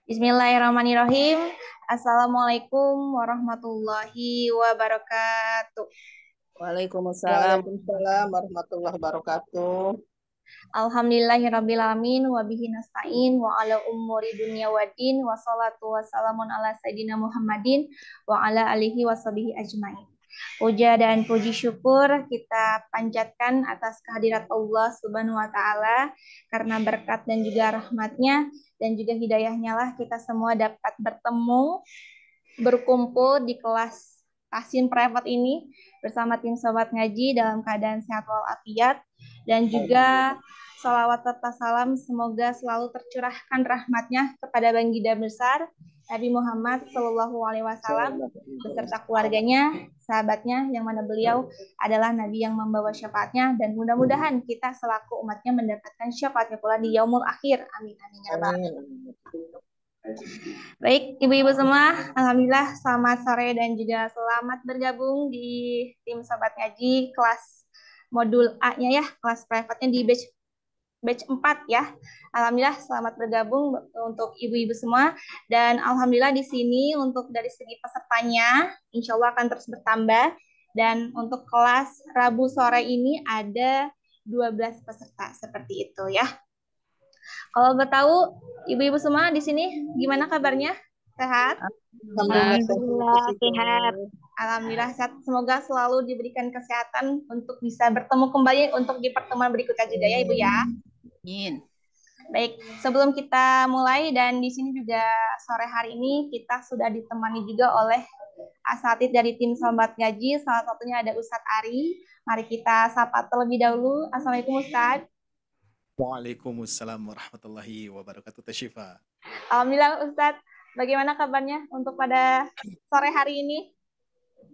Bismillahirrahmanirrahim. Assalamualaikum warahmatullahi wabarakatuh. Waalaikumsalam. Waalaikumsalam warahmatullahi wabarakatuh. Alhamdulillahirrabbilalamin wa bihi nasta'in wa ala umuri dunya waddin wa salatu wassalamun ala sayyidina Muhammadin wa ala alihi wa sahbihi ajmain. Puja dan puji syukur kita panjatkan atas kehadirat Allah Subhanahu wa taala karena berkat dan juga rahmatnya dan juga hidayahnya lah kita semua dapat bertemu berkumpul di kelas Tasin Private ini bersama tim Sobat Ngaji dalam keadaan sehat walafiat dan juga salawat serta salam semoga selalu tercurahkan rahmatnya kepada baginda besar Nabi Muhammad Shallallahu Alaihi Wasallam beserta keluarganya, sahabatnya yang mana beliau adalah Nabi yang membawa syafaatnya dan mudah-mudahan kita selaku umatnya mendapatkan syafaatnya pula di yaumul akhir. Amin amin ya rabbal alamin. Baik, ibu-ibu semua, alhamdulillah selamat sore dan juga selamat bergabung di tim Sobat Ngaji kelas modul A-nya ya, kelas private-nya di batch 4 ya. Alhamdulillah selamat bergabung untuk ibu-ibu semua dan alhamdulillah di sini untuk dari segi pesertanya insya Allah akan terus bertambah dan untuk kelas Rabu sore ini ada 12 peserta seperti itu ya. Kalau bertahu ibu-ibu semua di sini gimana kabarnya? Sehat? Alhamdulillah sehat. Alhamdulillah sehat. Semoga selalu diberikan kesehatan untuk bisa bertemu kembali untuk di pertemuan berikutnya juga ya Ibu ya. Amin. Baik, sebelum kita mulai dan di sini juga sore hari ini kita sudah ditemani juga oleh asatidz dari tim Sobat Ngaji. Salah satunya ada Ustadz Ari. Mari kita sapa terlebih dahulu. Assalamualaikum Ustadz. Waalaikumsalam warahmatullahi wabarakatuh. Tashifa. Alhamdulillah Ustadz, bagaimana kabarnya untuk pada sore hari ini?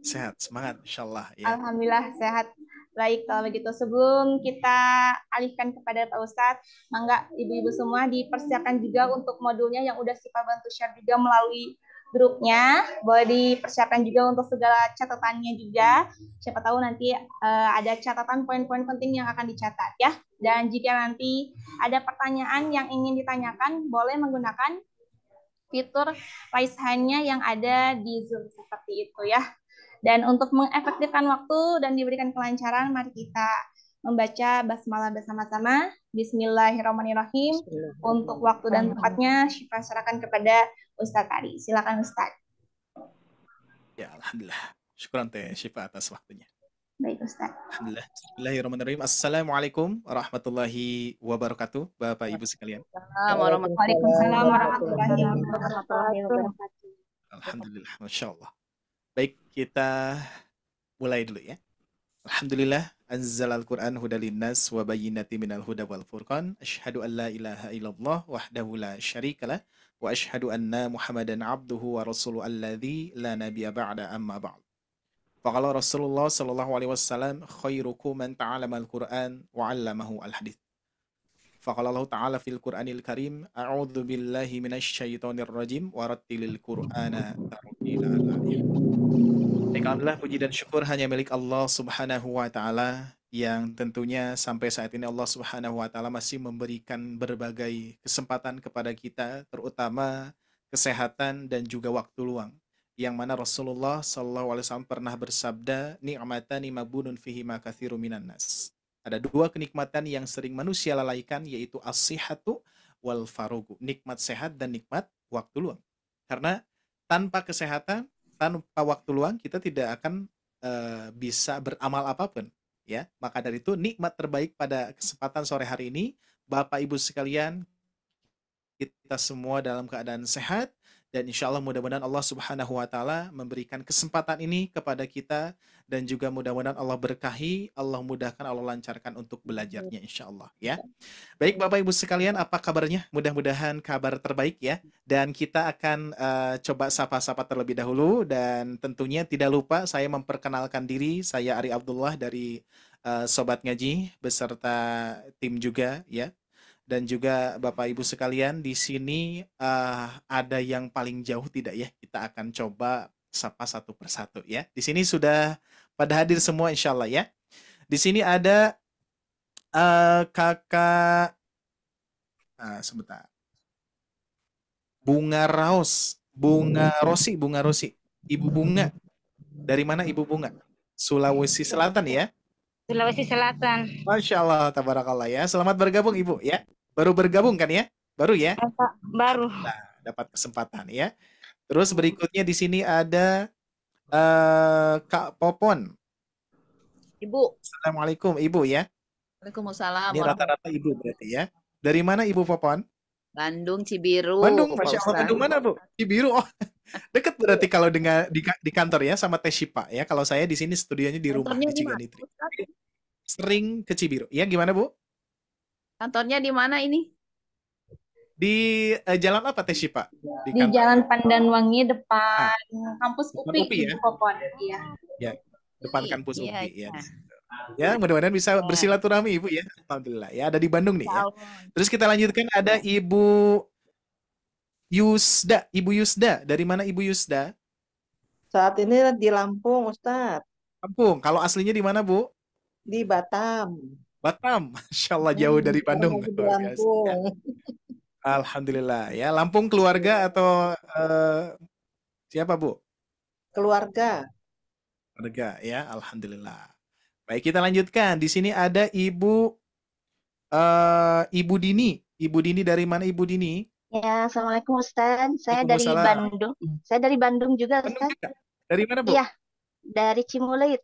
Sehat, semangat insyaallah ya. Alhamdulillah sehat. Baik, kalau begitu sebelum kita alihkan kepada Pak Ustadz, mangga ibu-ibu semua dipersiapkan juga untuk modulnya yang udah Sipa bantu share juga melalui grupnya. Boleh dipersiapkan juga untuk segala catatannya juga. Siapa tahu nanti ada catatan poin-poin penting yang akan dicatat ya. Dan jika nanti ada pertanyaan yang ingin ditanyakan, boleh menggunakan fitur raise hand-nya yang ada di Zoom seperti itu ya. Dan untuk mengefektifkan waktu dan diberikan kelancaran, mari kita membaca basmalah bersama-sama. Bismillahirrahmanirrahim. Untuk waktu dan tempatnya, Syifa serahkan kepada Ustadz Ari. Silakan Ustadz. Ya, alhamdulillah. Syukran teh Syifa atas waktunya. Baik Ustadz. Alhamdulillah. Bismillahirrahmanirrahim. Assalamualaikum warahmatullahi wabarakatuh, Bapak Ibu sekalian. Waalaikumsalam warahmatullahi wabarakatuh. Alhamdulillah, Masya Allah. Baik, kita mulai dulu ya. Alhamdulillah, anzalal Qur'an hudalinnas wa bayyinati minal huda wal furqan. Asyhadu an la ilaha illallah wahdahu la syarikalah wa asyhadu anna Muhammadan abduhu wa rasuluhu alladzi la nabiyya ba'da amma ba'd. Faqala Rasulullah sallallahu alaihi wasallam khairukum man ta'allama al-Qur'an wa 'allamahu al-hadits. Faqala Allah ta'ala fil Qur'anil Karim, a'udzu billahi minasy syaithanir rajim wa rattilil Qur'ana tartila. Baik, alhamdulillah puji dan syukur hanya milik Allah Subhanahu wa taala yang tentunya sampai saat ini Allah Subhanahu wa taala masih memberikan berbagai kesempatan kepada kita terutama kesehatan dan juga waktu luang. Yang mana Rasulullah sallallahu alaihi wasallam pernah bersabda, ni'matani mabunun fihi ma katsirun minan nas. Ada dua kenikmatan yang sering manusia lalaikan yaitu as-sihhatu wal farugu, nikmat sehat dan nikmat waktu luang. Karena tanpa kesehatan, tanpa waktu luang kita tidak akan bisa beramal apapun ya. Maka dari itu nikmat terbaik pada kesempatan sore hari ini Bapak Ibu sekalian, kita semua dalam keadaan sehat dan insya Allah mudah-mudahan Allah Subhanahu wa taala memberikan kesempatan ini kepada kita dan juga mudah-mudahan Allah berkahi, Allah mudahkan, Allah lancarkan untuk belajarnya insya Allah ya. Baik Bapak Ibu sekalian, apa kabarnya? Mudah-mudahan kabar terbaik ya. Dan kita akan coba sapa-sapa terlebih dahulu dan tentunya tidak lupa saya memperkenalkan diri, saya Ari Abdullah dari Sobat Ngaji beserta tim juga ya. Dan juga Bapak Ibu sekalian di sini ada yang paling jauh tidak ya? Kita akan coba sapa satu persatu ya. Di sini sudah pada hadir semua insya Allah ya. Di sini ada kakak sebentar. Bunga Raos, Bunga Rosi, Bunga Rosi. Ibu Bunga. Dari mana Ibu Bunga? Sulawesi Selatan ya. Sulawesi Selatan. Masya Allah, tabarakallah ya. Selamat bergabung Ibu ya. Baru bergabung kan ya? Baru ya? Pak, baru. Nah, dapat kesempatan ya. Terus berikutnya di sini ada Kak Popon. Ibu. Assalamualaikum Ibu ya. Waalaikumsalam. Ini rata-rata Ibu berarti ya. Dari mana Ibu Popon? Bandung, Cibiru. Bandung, Pak Masya Allah. Ustadz. Bandung mana Bu? Cibiru. Oh, deket berarti kalau dengan di kantor ya sama Teh Syifa ya. Kalau saya di sini studionya di rumah Kantornya di di mana, Ciganitri. Ustadz? Sering ke Cibiru. Ya gimana Bu? Kantornya di mana ini? Di jalan apa Teh Syifa? Di Jalan Pandanwangi depan kampus Depan UPI, UPI ya? Ibu Popon. Iya. Ya, depan kampus Iya, UPI iya. ya. Ya, mudah-mudahan bisa Iya. bersilaturahmi Ibu ya. Alhamdulillah. Ya, ada di Bandung nih ya. Insya Allah. Terus kita lanjutkan ada Ibu Yusda. Ibu Yusda. Dari mana Ibu Yusda? Saat ini di Lampung, Ustadz. Lampung. Kalau aslinya di mana Bu? Di Batam. Batam. Masya Allah jauh dari Bandung. Sekarang lagi di Luar biasa, ya. Lampung. Alhamdulillah. Ya, Lampung keluarga atau siapa Bu? Keluarga. Keluarga ya. Alhamdulillah. Baik, kita lanjutkan. Di sini ada Ibu Ibu Dini. Ibu Dini dari mana Ibu Dini? Ya, Assalamualaikum Ustaz. Saya dari Waalaikumsalam. Bandung. Saya dari Bandung juga, Bandung Ustaz. juga. Dari mana Bu? Iya, dari Cimulit,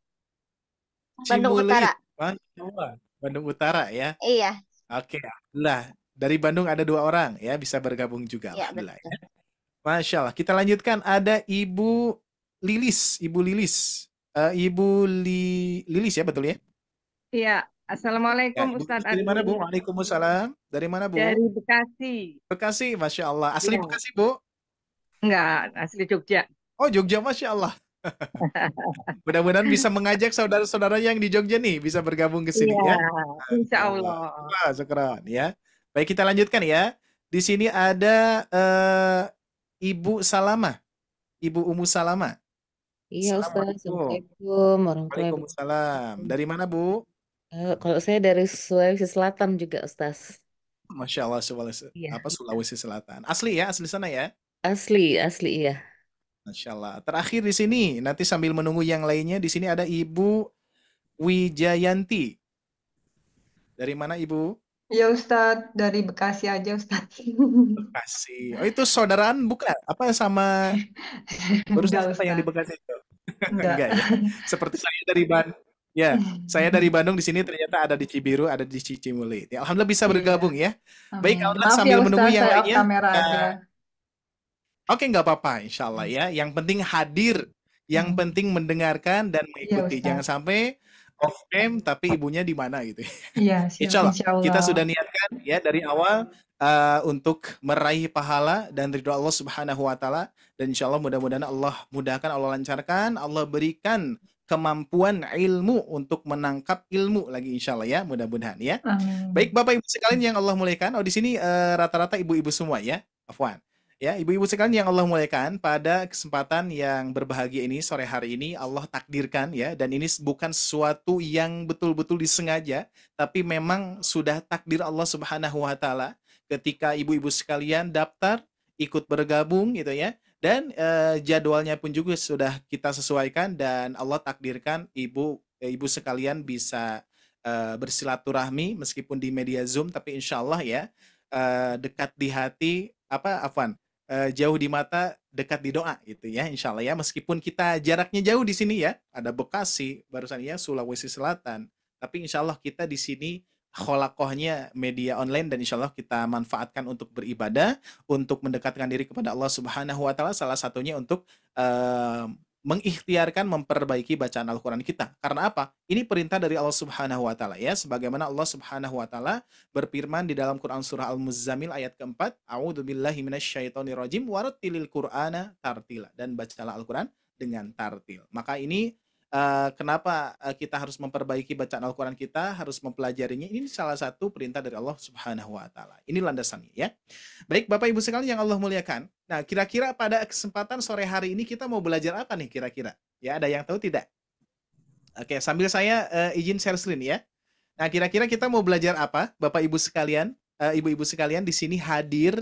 Bandung Cimulit. Utara. Masya Allah. Bandung Utara ya. Iya, Oke, alhamdulillah. Dari Bandung ada 2 orang ya bisa bergabung juga. iya Alhamdulillah betul. ya. Masya Allah. Kita lanjutkan. Ada Ibu Lilis. Ibu Lilis. Lilis ya betul ya? Iya, Ya, Assalamualaikum Ibu Ustadz Lilis dari mana Bu? Agung Waalaikumsalam. Dari mana Bu? dari Bekasi. Bekasi, Masya Allah. Asli Iya, Bekasi Bu? enggak asli Jogja. Oh Jogja, Masya Allah. Mudah-mudahan bisa mengajak saudara-saudara yang di Jogja nih bisa bergabung ke sini Iya, ya. insya Masya Allah. Allah. Wah, syukran ya. Baik, kita lanjutkan ya. Di sini ada Ibu Salama, Ibu Umu Salama. Iya Ustaz, Assalamualaikum. Assalamualaikum warahmatullahi Waalaikumsalam. wabarakatuh. Dari mana Bu? Kalau saya dari Sulawesi Selatan juga Ustaz. Masya Allah, Sulawesi, Iya, Sulawesi Selatan. Asli ya, asli sana ya. asli iya. Masya Allah. Terakhir di sini, nanti sambil menunggu yang lainnya, di sini ada Ibu Wijayanti. Dari mana Ibu? Ya Ustadz, dari Bekasi aja Ustadz. Bekasi. Oh itu saudaraan bukan? Apa sama barusan Enggak siapa yang di Ustadz, Bekasi itu? enggak. Enggak ya. Seperti saya dari Bandung. Ya, saya dari Bandung di sini ternyata ada di Cibiru, ada di Cimulit. Ya, alhamdulillah bisa Iya, bergabung ya. Baik, amin. Aulad Maaf ya sambil menunggu Ustadz, yang saya off lainnya. kamera aja. Oke, nggak apa-apa, insya Allah ya. Yang penting hadir, yang penting mendengarkan dan Iya mengikuti. Jangan Ustadz, sampai off cam tapi ibunya di mana gitu. iya siap, Insya Allah, insya kita Allah. sudah niatkan ya dari awal untuk meraih pahala dan ridho Allah Subhanahu wa Ta'ala. Dan insya Allah mudah-mudahan Allah mudahkan, Allah lancarkan, Allah berikan kemampuan ilmu untuk menangkap ilmu lagi insya Allah ya, mudah-mudahan ya. Baik Amin. Bapak Ibu sekalian yang Allah muliakan, oh di sini rata-rata ibu-ibu semua ya, Afwan. Ya, ibu-ibu sekalian yang Allah muliakan, pada kesempatan yang berbahagia ini sore hari ini Allah takdirkan ya, dan ini bukan sesuatu yang betul-betul disengaja, tapi memang sudah takdir Allah Subhanahu wa Ta'ala ketika ibu-ibu sekalian daftar ikut bergabung gitu ya. Dan jadwalnya pun juga sudah kita sesuaikan dan Allah takdirkan ibu sekalian bisa bersilaturahmi meskipun di media Zoom, tapi insya Allah ya dekat di hati Afwan, jauh di mata, dekat di doa gitu ya, insya Allah ya. Meskipun kita jaraknya jauh di sini ya, ada Bekasi, barusan ya Sulawesi Selatan, tapi insya Allah kita di sini kholakohnya media online dan insya Allah kita manfaatkan untuk beribadah, untuk mendekatkan diri kepada Allah Subhanahu wa Ta'ala, salah satunya untuk mengikhtiarkan memperbaiki bacaan Al-Quran kita. Karena apa? Ini perintah dari Allah Subhanahu wa Ta'ala ya, sebagaimana Allah Subhanahu wa Ta'ala berfirman di dalam Quran surah Al-Muzammil ayat keempat, A'udzubillahi minasyaitonirrajim warattilil Qur'ana tartila, dan bacalah Al-Quran dengan tartil. Maka ini kenapa kita harus memperbaiki bacaan Al-Quran kita, harus mempelajarinya, ini salah satu perintah dari Allah Subhanahu wa Ta'ala. Ini landasannya ya. Baik Bapak Ibu sekalian yang Allah muliakan. Nah, kira-kira pada kesempatan sore hari ini kita mau belajar apa nih kira-kira? Ya, ada yang tahu tidak? Oke, sambil saya izin share screen ya. Nah, kira-kira kita mau belajar apa? Bapak Ibu sekalian, ibu-ibu sekalian di sini hadir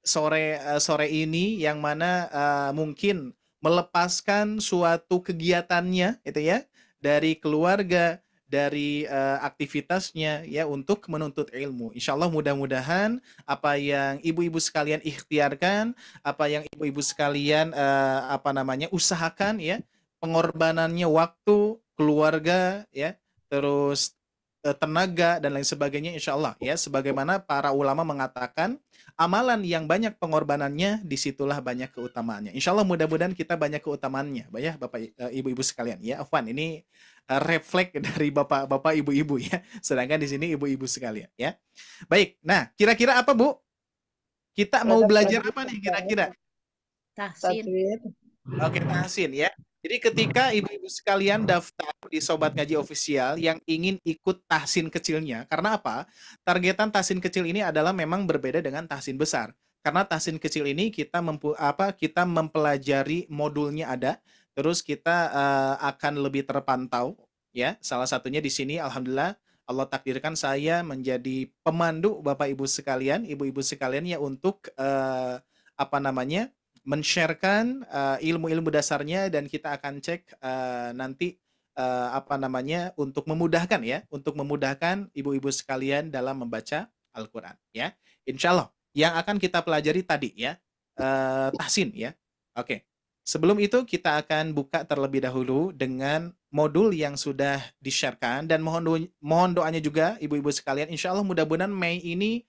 sore ini yang mana mungkin melepaskan suatu kegiatannya itu ya dari keluarga, dari aktivitasnya ya untuk menuntut ilmu. Insya Allah mudah-mudahan apa yang ibu-ibu sekalian ikhtiarkan, apa yang ibu-ibu sekalian usahakan ya, pengorbanannya waktu, keluarga ya, terus tenaga dan lain sebagainya insya Allah ya, sebagaimana para ulama mengatakan amalan yang banyak pengorbanannya disitulah banyak keutamaannya. Insya Allah mudah-mudahan kita banyak keutamaannya ya Bapak Ibu-ibu sekalian ya. Afwan, ini refleks dari Bapak-bapak Ibu-ibu ya. Sedangkan di sini ibu-ibu sekalian ya. Baik. Nah, kira-kira apa Bu? Kita mau belajar apa nih kira-kira? Tahsin. Tajwid. Oke, tahsin ya. Jadi ketika ibu-ibu sekalian daftar di Sobat Ngaji Official yang ingin ikut tahsin kecilnya, karena apa? Targetan tahsin kecil ini adalah memang berbeda dengan tahsin besar. Karena tahsin kecil ini kita kita mempelajari modulnya ada, terus kita akan lebih terpantau ya. Salah satunya di sini alhamdulillah Allah takdirkan saya menjadi pemandu Bapak Ibu sekalian, ibu-ibu sekalian ya untuk men-sharekan ilmu-ilmu dasarnya, dan kita akan cek nanti untuk memudahkan ya, untuk memudahkan ibu-ibu sekalian dalam membaca Al-Qur'an ya. Insya Allah yang akan kita pelajari tadi ya tahsin ya. Oke. Sebelum itu kita akan buka terlebih dahulu dengan modul yang sudah di-sharekan, dan mohon doanya juga ibu-ibu sekalian. Insya Allah mudah-mudahan Mei ini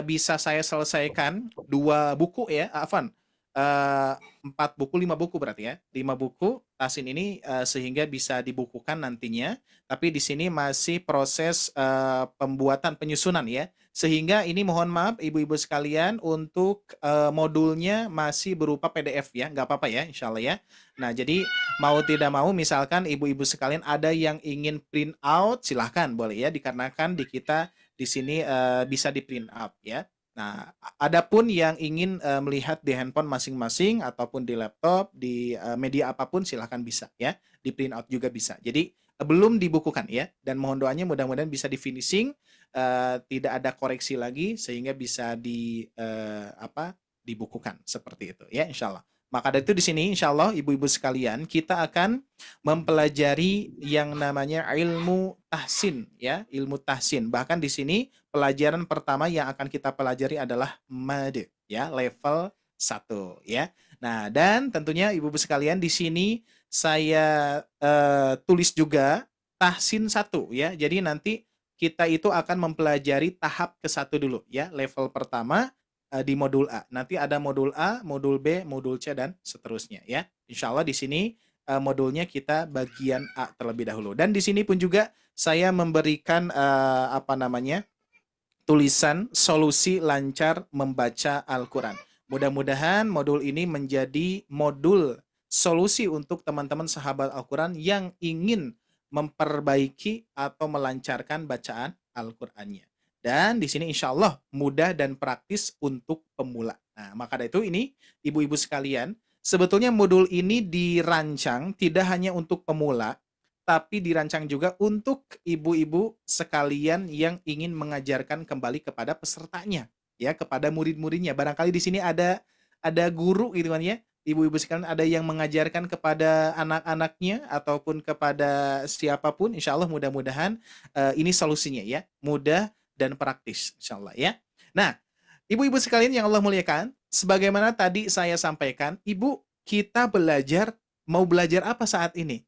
bisa saya selesaikan 2 buku ya, 4 buku, 5 buku berarti ya. 5 buku tahsin ini sehingga bisa dibukukan nantinya. Tapi di sini masih proses pembuatan penyusunan ya. Sehingga ini mohon maaf ibu-ibu sekalian untuk modulnya masih berupa PDF ya. Nggak apa-apa ya insya Allah ya. Nah jadi mau tidak mau misalkan ibu-ibu sekalian ada yang ingin print out silahkan boleh ya. Dikarenakan di kita di sini bisa di print out ya. Nah, adapun yang ingin melihat di handphone masing-masing ataupun di laptop, di media apapun silahkan bisa ya, di print out juga bisa. Jadi belum dibukukan ya, dan mohon doanya mudah-mudahan bisa di finishing, tidak ada koreksi lagi sehingga bisa dibukukan seperti itu ya, insya Allah. Maka dari itu di sini insya Allah ibu-ibu sekalian kita akan mempelajari yang namanya ilmu tahsin ya, ilmu tahsin. Bahkan di sini pelajaran pertama yang akan kita pelajari adalah mad ya, level 1 ya. Nah, dan tentunya ibu-ibu sekalian di sini saya tulis juga tahsin 1 ya. Jadi nanti kita itu akan mempelajari tahap ke-1 dulu ya, level pertama di modul A. Nanti ada modul A, modul B, modul C dan seterusnya ya. Insya Allah di sini modulnya kita bagian A terlebih dahulu. Dan di sini pun juga saya memberikan tulisan solusi lancar membaca Al-Qur'an. Mudah-mudahan modul ini menjadi modul solusi untuk teman-teman sahabat Al-Qur'an yang ingin memperbaiki atau melancarkan bacaan Al-Qur'annya. Dan di sini insya Allah mudah dan praktis untuk pemula. Nah, maka dari itu ini ibu-ibu sekalian, sebetulnya modul ini dirancang tidak hanya untuk pemula, tapi dirancang juga untuk ibu-ibu sekalian yang ingin mengajarkan kembali kepada pesertanya, ya, kepada murid-muridnya. Barangkali di sini ada guru gitu kan ya. Ibu-ibu sekalian ada yang mengajarkan kepada anak-anaknya ataupun kepada siapapun, insya Allah mudah-mudahan ini solusinya ya, mudah dan praktis insya Allah ya. Nah, ibu-ibu sekalian yang Allah muliakan, sebagaimana tadi saya sampaikan, ibu kita mau belajar apa saat ini?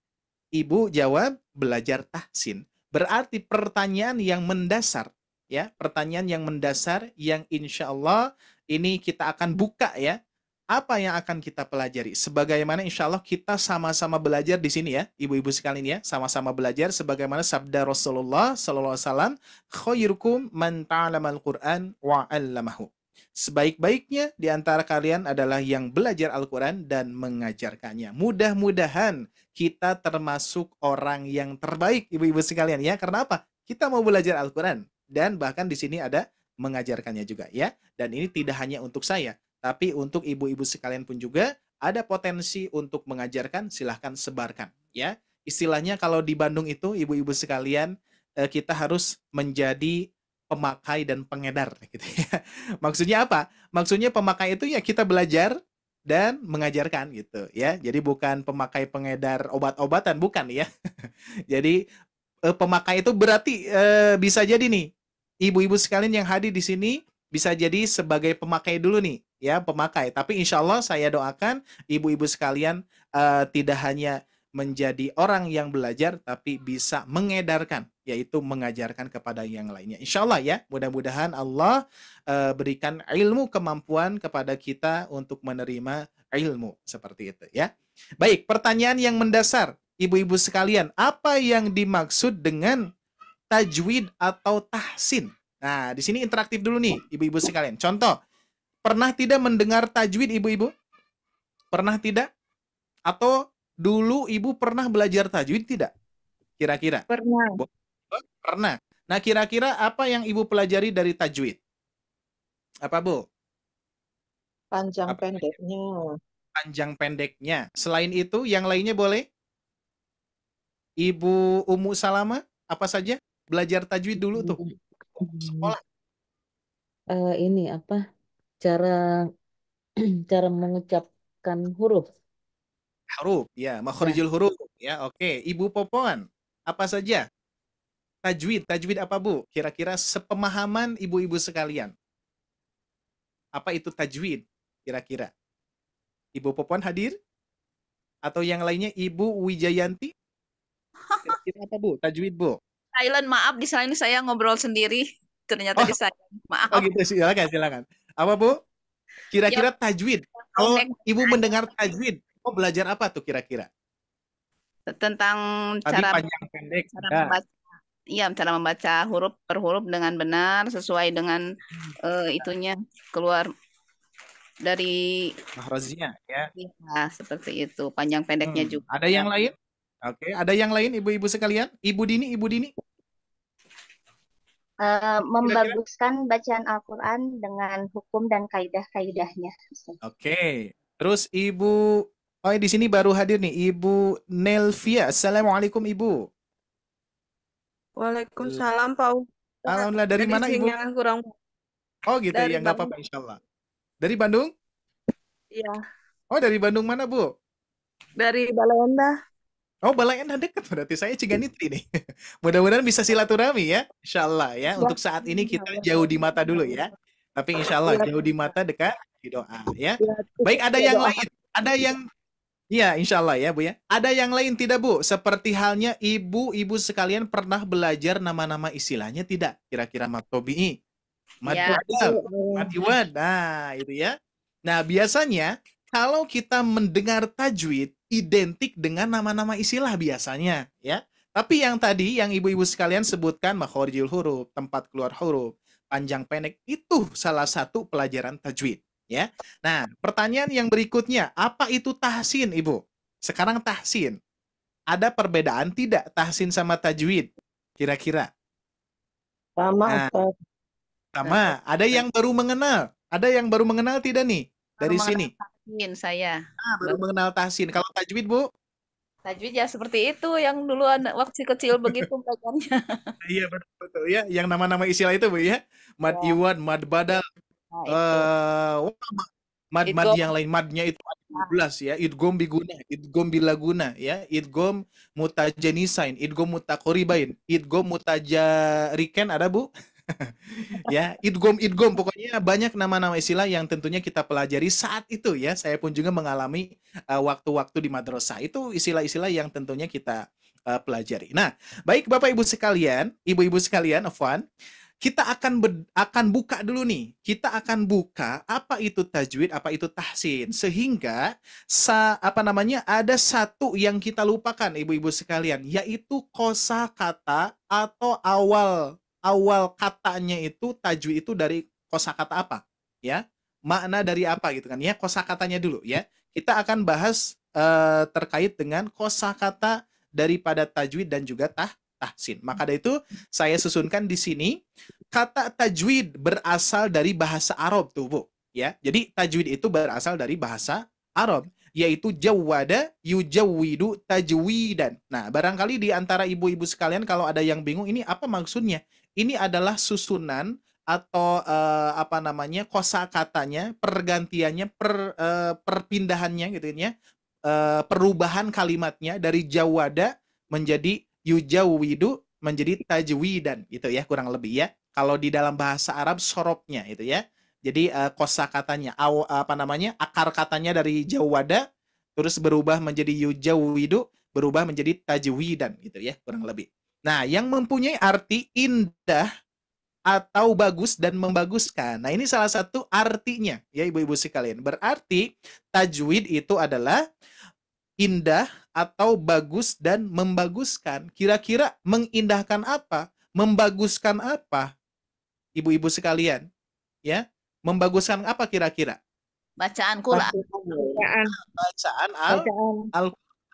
Ibu jawab belajar tahsin. Berarti pertanyaan yang mendasar ya, pertanyaan yang mendasar yang insya Allah ini kita akan buka ya. Apa yang akan kita pelajari? Sebagaimana insya Allah kita sama-sama belajar di sini ya, ibu-ibu sekalian ya, sama-sama belajar sebagaimana sabda Rasulullah sallallahu alaihi wasallam, khairukum man ta'allamal Qur'an wa 'allamahu. Sebaik-baiknya di antara kalian adalah yang belajar Al-Qur'an dan mengajarkannya. Mudah-mudahan kita termasuk orang yang terbaik ibu-ibu sekalian ya. Karena apa? Kita mau belajar Al-Qur'an dan bahkan di sini ada mengajarkannya juga ya. Dan ini tidak hanya untuk saya, tapi untuk ibu-ibu sekalian pun juga ada potensi untuk mengajarkan, silahkan sebarkan ya. Istilahnya kalau di Bandung itu ibu-ibu sekalian kita harus menjadi pemakai dan pengedar gitu ya. Maksudnya apa? Maksudnya pemakai itu ya kita belajar dan mengajarkan gitu ya. Jadi bukan pemakai pengedar obat-obatan, bukan ya. Jadi pemakai itu berarti bisa jadi nih ibu-ibu sekalian yang hadir di sini bisa jadi sebagai pemakai dulu nih ya, pemakai. Tapi insya Allah saya doakan ibu-ibu sekalian tidak hanya menjadi orang yang belajar tapi bisa mengedarkan, yaitu mengajarkan kepada yang lainnya. Insya Allah ya, mudah-mudahan Allah berikan ilmu kemampuan kepada kita untuk menerima ilmu seperti itu ya. Baik, pertanyaan yang mendasar ibu-ibu sekalian, apa yang dimaksud dengan tajwid atau tahsin? Nah, di sini interaktif dulu nih ibu-ibu sekalian. Contoh, pernah tidak mendengar tajwid ibu-ibu? Pernah tidak? Atau dulu ibu pernah belajar tajwid tidak? Kira-kira? Pernah. Pernah. Nah, kira-kira apa yang ibu pelajari dari tajwid? Apa, Bu? Panjang Apa? pendeknya. Panjang pendeknya. Selain itu, yang lainnya boleh? Ibu Ummu Salama, apa saja? Belajar tajwid dulu tuh. Sekolah. Ini apa? Cara cara mengucapkan huruf. Huruf, ya. Ya. Makhrijul huruf. Ya, oke. Ibu Popon, apa saja? Tajwid apa, Bu? Kira-kira sepemahaman ibu-ibu sekalian. Apa itu tajwid? Kira-kira. Ibu Popon hadir? Atau yang lainnya Ibu Wijayanti? Kira-kira apa, Bu? Tajwid, Bu? Silent, maaf di sana saya ngobrol sendiri. Ternyata Oh, di saya. Maaf. oh gitu, silakan. Apa, Bu? Kira-kira tajwid. Kalau Ibu mendengar tajwid, belajar apa tuh kira-kira? Tentang Tadi cara panjang pendek. cara membaca, iya, cara membaca huruf per huruf dengan benar sesuai dengan itunya keluar dari Mahrajnya ya. ya, seperti itu. Panjang pendeknya juga. Ada yang lain? Oke, ada yang lain ibu-ibu sekalian? Ibu Dini. Membaguskan bacaan Al-Quran dengan hukum dan kaidah-kaidahnya. Oke. Terus Ibu, di sini baru hadir nih Ibu Nelvia. Assalamualaikum Ibu. Waalaikumsalam Pak Ustadz. Alhamdulillah, dari mana Ibu? Sinyal kurang. Oh gitu Dari ya, nggak apa-apa insyaallah. Dari Bandung? Iya, Oh, dari Bandung mana Bu? dari Balai Endah. Oh, Balai Endah dekat berarti, saya Ciganitri nih. Mudah-mudahan bisa silaturahmi ya, insyaallah ya. Untuk saat ini kita jauh di mata dulu ya. Tapi insyaallah jauh di mata dekat di doa ya. Baik, ada yang lain? Ada yang ya, insyaallah ya Bu ya. Ada yang lain tidak Bu? Seperti halnya ibu-ibu sekalian pernah belajar nama-nama istilahnya tidak? Kira-kira mad tobi'i, mad Ya. badal, mad iwad. Nah, itu ya. Nah, biasanya kalau kita mendengar tajwid identik dengan nama-nama istilah biasanya ya. Tapi yang tadi yang ibu-ibu sekalian sebutkan makhorijul huruf, tempat keluar huruf, panjang pendek, itu salah satu pelajaran tajwid ya. Nah, pertanyaan yang berikutnya, apa itu tahsin, Ibu? Sekarang tahsin. Ada perbedaan tidak tahsin sama tajwid? Kira-kira? Sama, Nah, Ustaz. sama. Ada yang baru mengenal? Ada yang baru mengenal tidak nih? Dari Baru sini. mengenal saya. Baru mengenal tahsin. Kalau tajwid, Bu? Tajwid ya seperti itu yang dulu waktu kecil begitu belajarnya. Iya, betul ya. Yang nama-nama istilah itu, Bu ya. Mad Ya. iwad, mad badal. Nah, itu. Mad Idgham. yang lain, madnya itu ada 12 ya. Idgham biguna, idgham bilaguna ya. Idgham mutajanisain, idgham mutaqoribain, idgham mutajariken ada Bu? Ya, idgham pokoknya banyak nama-nama istilah yang tentunya kita pelajari saat itu ya. Saya pun juga mengalami waktu-waktu di madrasah. Itu istilah-istilah yang tentunya kita pelajari. Nah, baik Bapak Ibu sekalian, Ibu-ibu sekalian, afwan, kita akan buka dulu nih. Kita akan buka apa itu tajwid, apa itu tahsin, sehingga ada satu yang kita lupakan Ibu-ibu sekalian, yaitu kosakata atau awal katanya itu tajwid itu dari kosakata apa? Ya. Makna dari apa gitu kan ya? Kosakatanya dulu ya. Kita akan bahas terkait dengan kosakata daripada tajwid dan juga tahsin. Maka dari itu saya susunkan di sini kata tajwid berasal dari bahasa Arab tuh Bu ya. Jadi tajwid itu berasal dari bahasa Arab, yaitu jawwada yujawwidu tajwidan. Nah, barangkali di antara ibu-ibu sekalian kalau ada yang bingung ini apa maksudnya? ini adalah susunan atau apa namanya kosakatanya, pergantiannya, perpindahannya gitu ya, perubahan kalimatnya dari jawada menjadi yujawidu menjadi tajwidan gitu ya kurang lebih ya. Kalau di dalam bahasa Arab sorobnya itu ya. Jadi kosakatanya, apa namanya akar katanya dari jawada terus berubah menjadi yujawidu, berubah menjadi tajwidan gitu ya kurang lebih. Nah, yang mempunyai arti indah atau bagus dan membaguskan. Nah, ini salah satu artinya ya ibu-ibu sekalian. Berarti tajwid itu adalah indah atau bagus dan membaguskan. Kira-kira mengindahkan apa? Membaguskan apa? Ibu-ibu sekalian, ya. Membaguskan apa kira-kira? Bacaan Quran. Bacaan. Bacaan Bacaan. Al-Quran,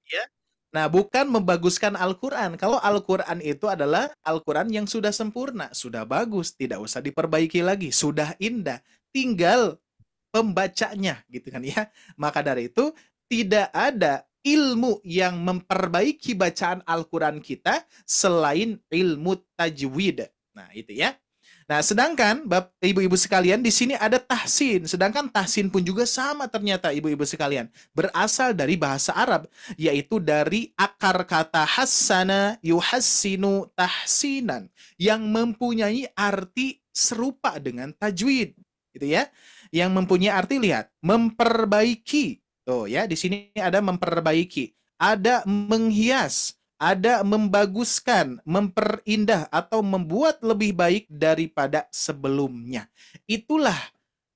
ya. Nah, bukan membaguskan Al-Quran. Kalau Al-Quran itu adalah Al-Quran yang sudah sempurna, sudah bagus, tidak usah diperbaiki lagi, sudah indah. Tinggal pembacanya, gitu kan ya. Maka dari itu, tidak ada ilmu yang memperbaiki bacaan Al-Quran kita selain ilmu tajwid. Nah, itu ya. Nah, sedangkan ibu-ibu sekalian di sini ada tahsin. Sedangkan tahsin pun juga sama ternyata ibu-ibu sekalian. Berasal dari bahasa Arab, yaitu dari akar kata hassana yuhassinu tahsinan yang mempunyai arti serupa dengan tajwid. Gitu ya. Yang mempunyai arti lihat, memperbaiki. Tuh ya, di sini ada memperbaiki, ada menghias, ada membaguskan, memperindah atau membuat lebih baik daripada sebelumnya. Itulah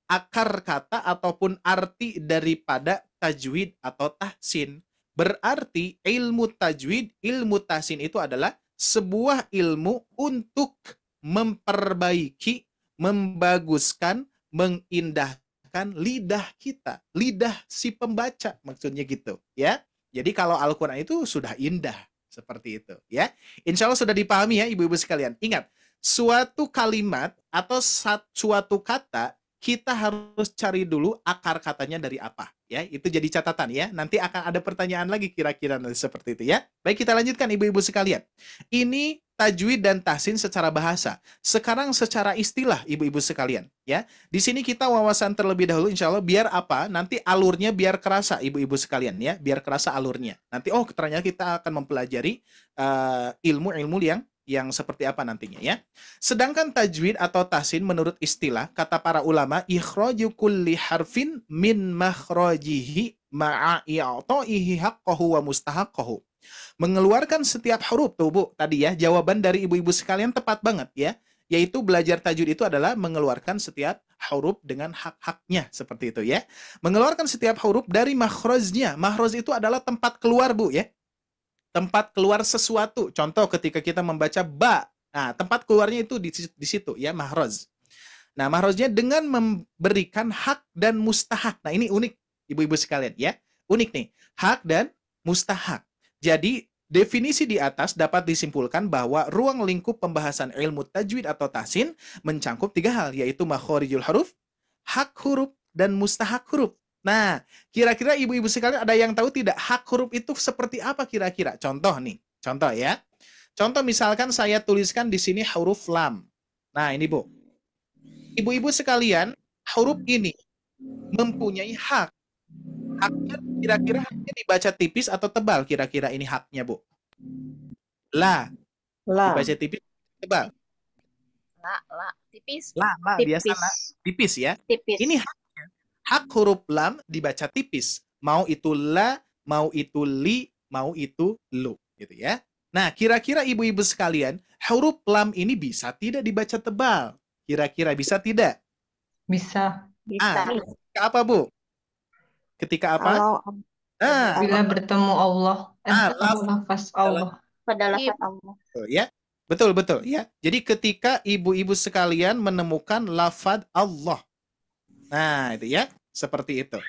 akar kata ataupun arti daripada tajwid atau tahsin. Berarti ilmu tajwid, ilmu tahsin itu adalah sebuah ilmu untuk memperbaiki, membaguskan, mengindahkan lidah kita, lidah si pembaca maksudnya gitu ya. Jadi kalau Al-Quran itu sudah indah seperti itu ya. Insya Allah sudah dipahami ya ibu-ibu sekalian. Ingat, suatu kalimat atau suatu kata kita harus cari dulu akar katanya dari apa ya. Itu jadi catatan ya. Nanti akan ada pertanyaan lagi kira-kira seperti itu ya. Baik, kita lanjutkan ibu-ibu sekalian. Ini tajwid dan tahsin secara bahasa. Sekarang secara istilah ibu-ibu sekalian ya. Di sini kita wawasan terlebih dahulu insya Allah biar apa? Nanti alurnya biar kerasa ibu-ibu sekalian ya. Biar kerasa alurnya. Nanti ternyata kita akan mempelajari ilmu-ilmu yang seperti apa nantinya ya. Sedangkan tajwid atau tahsin menurut istilah kata para ulama ikhraju kulli harfin min makhrajihi ma'a i'ta'ihi haqqahu wa mustahaqqahu. Mengeluarkan setiap huruf tuh Bu, tadi ya jawaban dari ibu-ibu sekalian tepat banget ya. Yaitu belajar tajwid itu adalah mengeluarkan setiap huruf dengan hak-haknya seperti itu ya. Mengeluarkan setiap huruf dari makhrajnya. Makhraj itu adalah tempat keluar Bu ya. Tempat keluar sesuatu. Contoh ketika kita membaca ba. Nah, tempat keluarnya itu di situ ya, mahraj. Nah, mahrajnya dengan memberikan hak dan mustahak. Nah, ini unik ibu-ibu sekalian ya. Unik nih, hak dan mustahak. Jadi, definisi di atas dapat disimpulkan bahwa ruang lingkup pembahasan ilmu tajwid atau tahsin mencangkup 3 hal, yaitu makhorijul huruf, hak huruf, dan mustahak huruf. Nah, kira-kira ibu-ibu sekalian ada yang tahu tidak hak huruf itu seperti apa kira-kira? Contoh nih, contoh ya. Contoh misalkan saya tuliskan di sini huruf lam. Nah, ini Bu. Ibu-ibu sekalian, huruf ini mempunyai hak. Haknya kira-kira haknya dibaca tipis atau tebal kira-kira ini haknya, Bu? La. Dibaca tipis tebal. La, tipis. La, biasa la, tipis ya. Tipis. Ini haknya. Hak huruf lam dibaca tipis. Mau itu la, mau itu li, mau itu lu, gitu ya. Nah, kira-kira ibu-ibu sekalian, huruf lam ini bisa tidak dibaca tebal? Kira-kira bisa tidak? Bisa. Bisa. Ketika apa, Bu? Ketika apa? Bila bertemu Allah. Lafaz Allah. Pada lafaz Allah. Ya. Betul ya. Jadi ketika ibu-ibu sekalian menemukan lafaz Allah. Nah, itu ya. Seperti itu.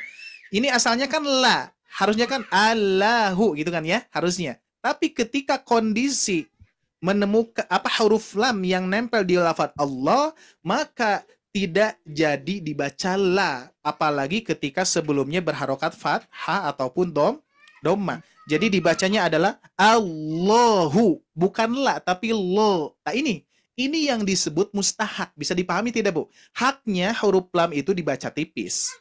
Ini asalnya kan la. Harusnya kan Allahu gitu kan ya. Harusnya. Tapi ketika kondisi menemukan huruf lam yang nempel di lafaz Allah, maka tidak jadi dibaca la. Apalagi ketika sebelumnya berharokat fathah ataupun dhamma. Jadi dibacanya adalah Allahu. Bukan la, tapi lo. Nah Ini yang disebut mustahak. Bisa dipahami tidak, Bu? Haknya huruf lam itu dibaca tipis.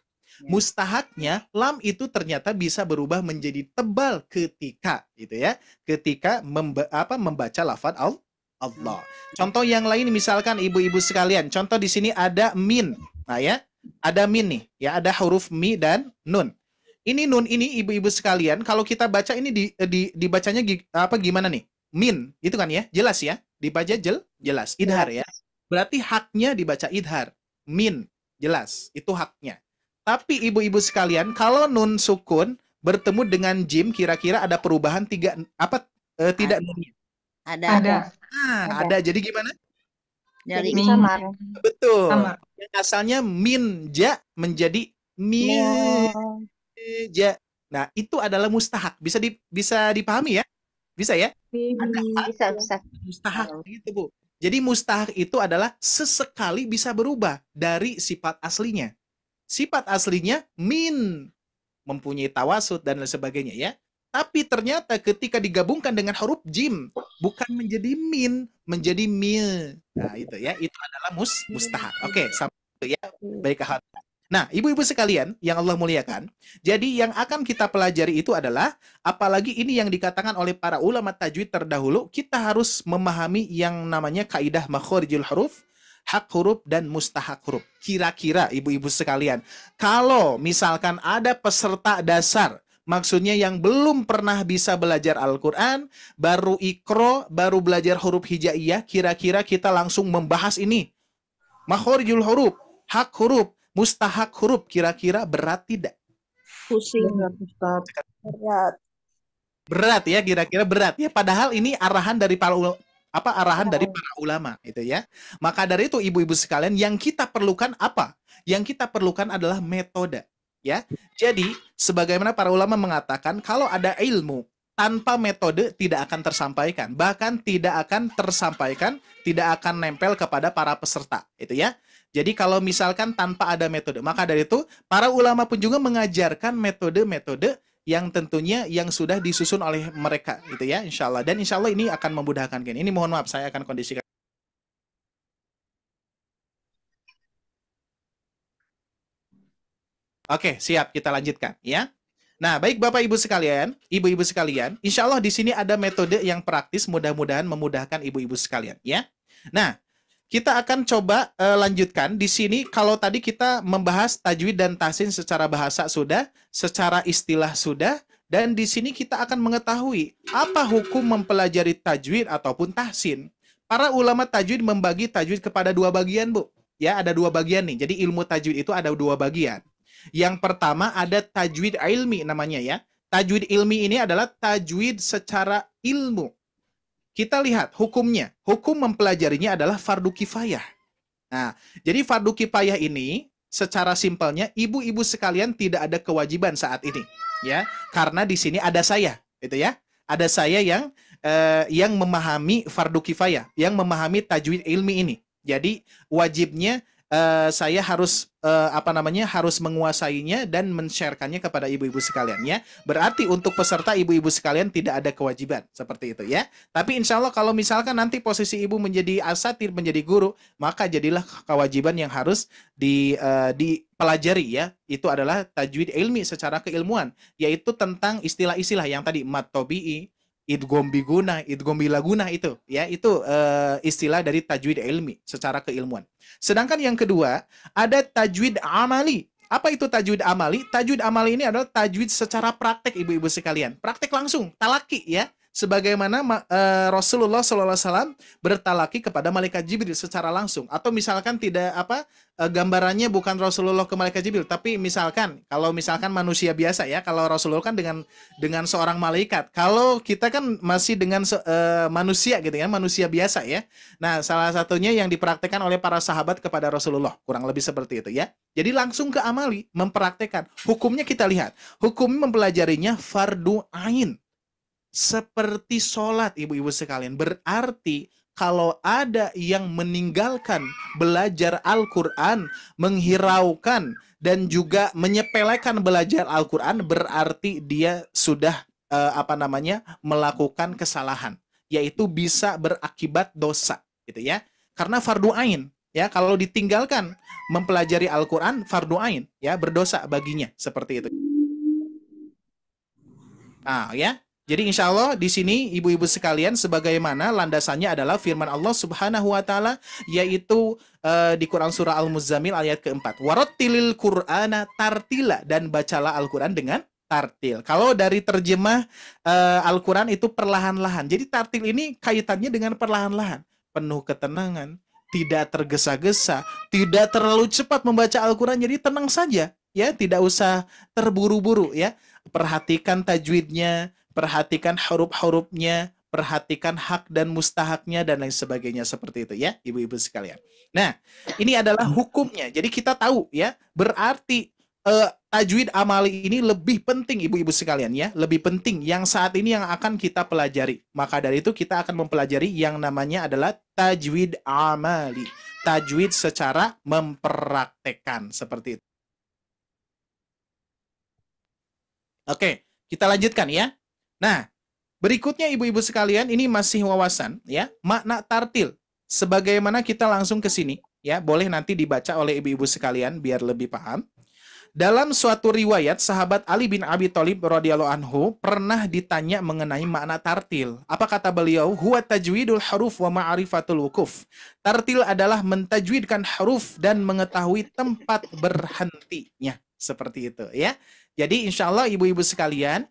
Mustahaknya lam itu ternyata bisa berubah menjadi tebal ketika gitu ya. Ketika membaca lafaz Allah. Contoh yang lain misalkan ibu-ibu sekalian, contoh di sini ada min. Nah ya, ada min nih, ya ada huruf mi dan nun. Ini nun ini ibu-ibu sekalian, kalau kita baca ini dibacanya gimana nih? Min, itu kan ya? Jelas ya? Dibaca jelas, idhar ya. Berarti haknya dibaca idhar. Min, jelas, itu haknya. Tapi ibu-ibu sekalian, kalau nun sukun bertemu dengan jim, kira-kira ada perubahan tidak nunnya? Ada. Ada. Jadi gimana? Jadi samar. Betul. Samar. Yang asalnya min ja menjadi ja. Nah, itu adalah mustahak. Bisa dipahami ya? Bisa ya? Bisa, Ustaz. Mustahak gitu, Bu. Jadi mustahak itu adalah sesekali bisa berubah dari sifat aslinya. Sifat aslinya min, mempunyai tawasud dan lain sebagainya ya. Tapi ternyata ketika digabungkan dengan huruf jim, bukan menjadi min, menjadi mil. Nah, itu ya, itu adalah mustahak. Oke, sampai itu ya. Baik, ahad. Nah, ibu-ibu sekalian yang Allah muliakan, jadi yang akan kita pelajari itu adalah, apalagi ini yang dikatakan oleh para ulama tajwid terdahulu, kita harus memahami yang namanya kaidah makhorijul huruf, hak huruf, dan mustahak huruf. Kira-kira ibu-ibu sekalian, kalau misalkan ada peserta dasar, maksudnya yang belum pernah bisa belajar Al-Quran, baru ikro, baru belajar huruf hijaiyah, kira-kira kita langsung membahas ini. Makhorijul huruf, hak huruf, mustahak huruf, kira-kira berat tidak? Pusing. Berat. Berat ya, kira-kira berat ya. Padahal ini arahan dari para ulama itu ya. Maka dari itu ibu-ibu sekalian, yang kita perlukan apa? Yang kita perlukan adalah metode ya. Jadi sebagaimana para ulama mengatakan, kalau ada ilmu tanpa metode tidak akan tersampaikan, bahkan tidak akan tersampaikan, tidak akan nempel kepada para peserta itu ya. Jadi kalau misalkan tanpa ada metode, maka dari itu para ulama pun juga mengajarkan metode-metode yang tentunya yang sudah disusun oleh mereka gitu ya, insya Allah. Dan insya Allah ini akan memudahkan. Ini mohon maaf, saya akan kondisikan. Oke, siap, kita lanjutkan ya. Nah, baik Bapak Ibu sekalian, ibu-ibu sekalian, insya Allah di sini ada metode yang praktis, mudah-mudahan memudahkan ibu-ibu sekalian ya. Nah, kita akan coba lanjutkan di sini. Kalau tadi kita membahas tajwid dan tahsin secara bahasa sudah, secara istilah sudah, dan di sini kita akan mengetahui apa hukum mempelajari tajwid ataupun tahsin. Para ulama tajwid membagi tajwid kepada dua bagian, Bu. Ya, ada dua bagian nih. Jadi ilmu tajwid itu ada dua bagian. Yang pertama ada tajwid ilmi namanya ya. Tajwid ilmi ini adalah tajwid secara ilmu. Kita lihat hukumnya. Hukum mempelajarinya adalah fardu kifayah. Nah, jadi fardu kifayah ini secara simpelnya ibu-ibu sekalian tidak ada kewajiban saat ini, ya. Karena di sini ada saya, gitu ya. Ada saya yang memahami fardu kifayah, yang memahami tajwid ilmi ini. Jadi wajibnya saya harus harus menguasainya dan men-share-kannya kepada ibu-ibu sekalian ya. Berarti untuk peserta ibu-ibu sekalian tidak ada kewajiban seperti itu ya. Tapi insya Allah kalau misalkan nanti posisi ibu menjadi asatid, menjadi guru, maka jadilah kewajiban yang harus dipelajari ya. Itu adalah tajwid ilmi secara keilmuan, yaitu tentang istilah-istilah yang tadi mat tobi'i, idgham biguna, idgham bilaguna itu ya, itu istilah dari tajwid ilmi secara keilmuan. Sedangkan yang kedua ada tajwid amali. Apa itu tajwid amali? Tajwid amali ini adalah tajwid secara praktek ibu-ibu sekalian. Praktek langsung, talaki ya. Sebagaimana Rasulullah SAW bertalaki kepada malaikat Jibril secara langsung. Atau misalkan tidak gambarannya bukan Rasulullah ke malaikat Jibril, tapi misalkan kalau misalkan manusia biasa ya, kalau Rasulullah kan dengan seorang malaikat. Kalau kita kan masih dengan manusia gitu ya, manusia biasa ya. Nah, salah satunya yang dipraktekkan oleh para sahabat kepada Rasulullah, kurang lebih seperti itu ya. Jadi langsung ke amali, mempraktekkan. Hukumnya kita lihat. Hukumnya mempelajarinya fardu ain. Seperti sholat ibu-ibu sekalian. Berarti kalau ada yang meninggalkan belajar Al-Quran, menghiraukan dan juga menyepelekan belajar Al-Quran, berarti dia sudah melakukan kesalahan, yaitu bisa berakibat dosa gitu ya. karena fardu ain. Ya, kalau ditinggalkan mempelajari Al-Qur'an fardu ain, ya, berdosa baginya seperti itu. Nah, ya. Jadi insya Allah di sini ibu-ibu sekalian sebagaimana landasannya adalah firman Allah Subhanahu wa taala yaitu di Quran surah Al-Muzammil ayat keempat. Warattilil Qur'ana tartila, dan bacalah Al-Qur'an dengan tartil. Kalau dari terjemah Al-Qur'an itu perlahan-lahan. Jadi tartil ini kaitannya dengan perlahan-lahan, penuh ketenangan, tidak tergesa-gesa, tidak terlalu cepat membaca Al-Qur'an. Jadi tenang saja, ya, tidak usah terburu-buru, ya. Perhatikan tajwidnya, perhatikan huruf-hurufnya, perhatikan hak dan mustahaknya, dan lain sebagainya seperti itu, ya, ibu-ibu sekalian. Nah, ini adalah hukumnya. Jadi kita tahu, ya, berarti tajwid amali ini lebih penting, ibu-ibu sekalian, ya, lebih penting yang saat ini yang akan kita pelajari. Maka dari itu kita akan mempelajari yang namanya adalah tajwid amali, tajwid secara mempraktekkan seperti itu. Oke, kita lanjutkan, ya. Nah, berikutnya ibu-ibu sekalian, ini masih wawasan, ya, makna tartil. Sebagaimana kita langsung ke sini, ya, boleh nanti dibaca oleh ibu-ibu sekalian biar lebih paham. Dalam suatu riwayat, sahabat Ali bin Abi Thalib radhiyallahu anhu pernah ditanya mengenai makna tartil. Apa kata beliau? Huwa tajwidul huruf wa ma'rifatul wukuf. Tartil adalah mentajwidkan huruf dan mengetahui tempat berhentinya. Seperti itu, ya. Jadi insya Allah ibu-ibu sekalian,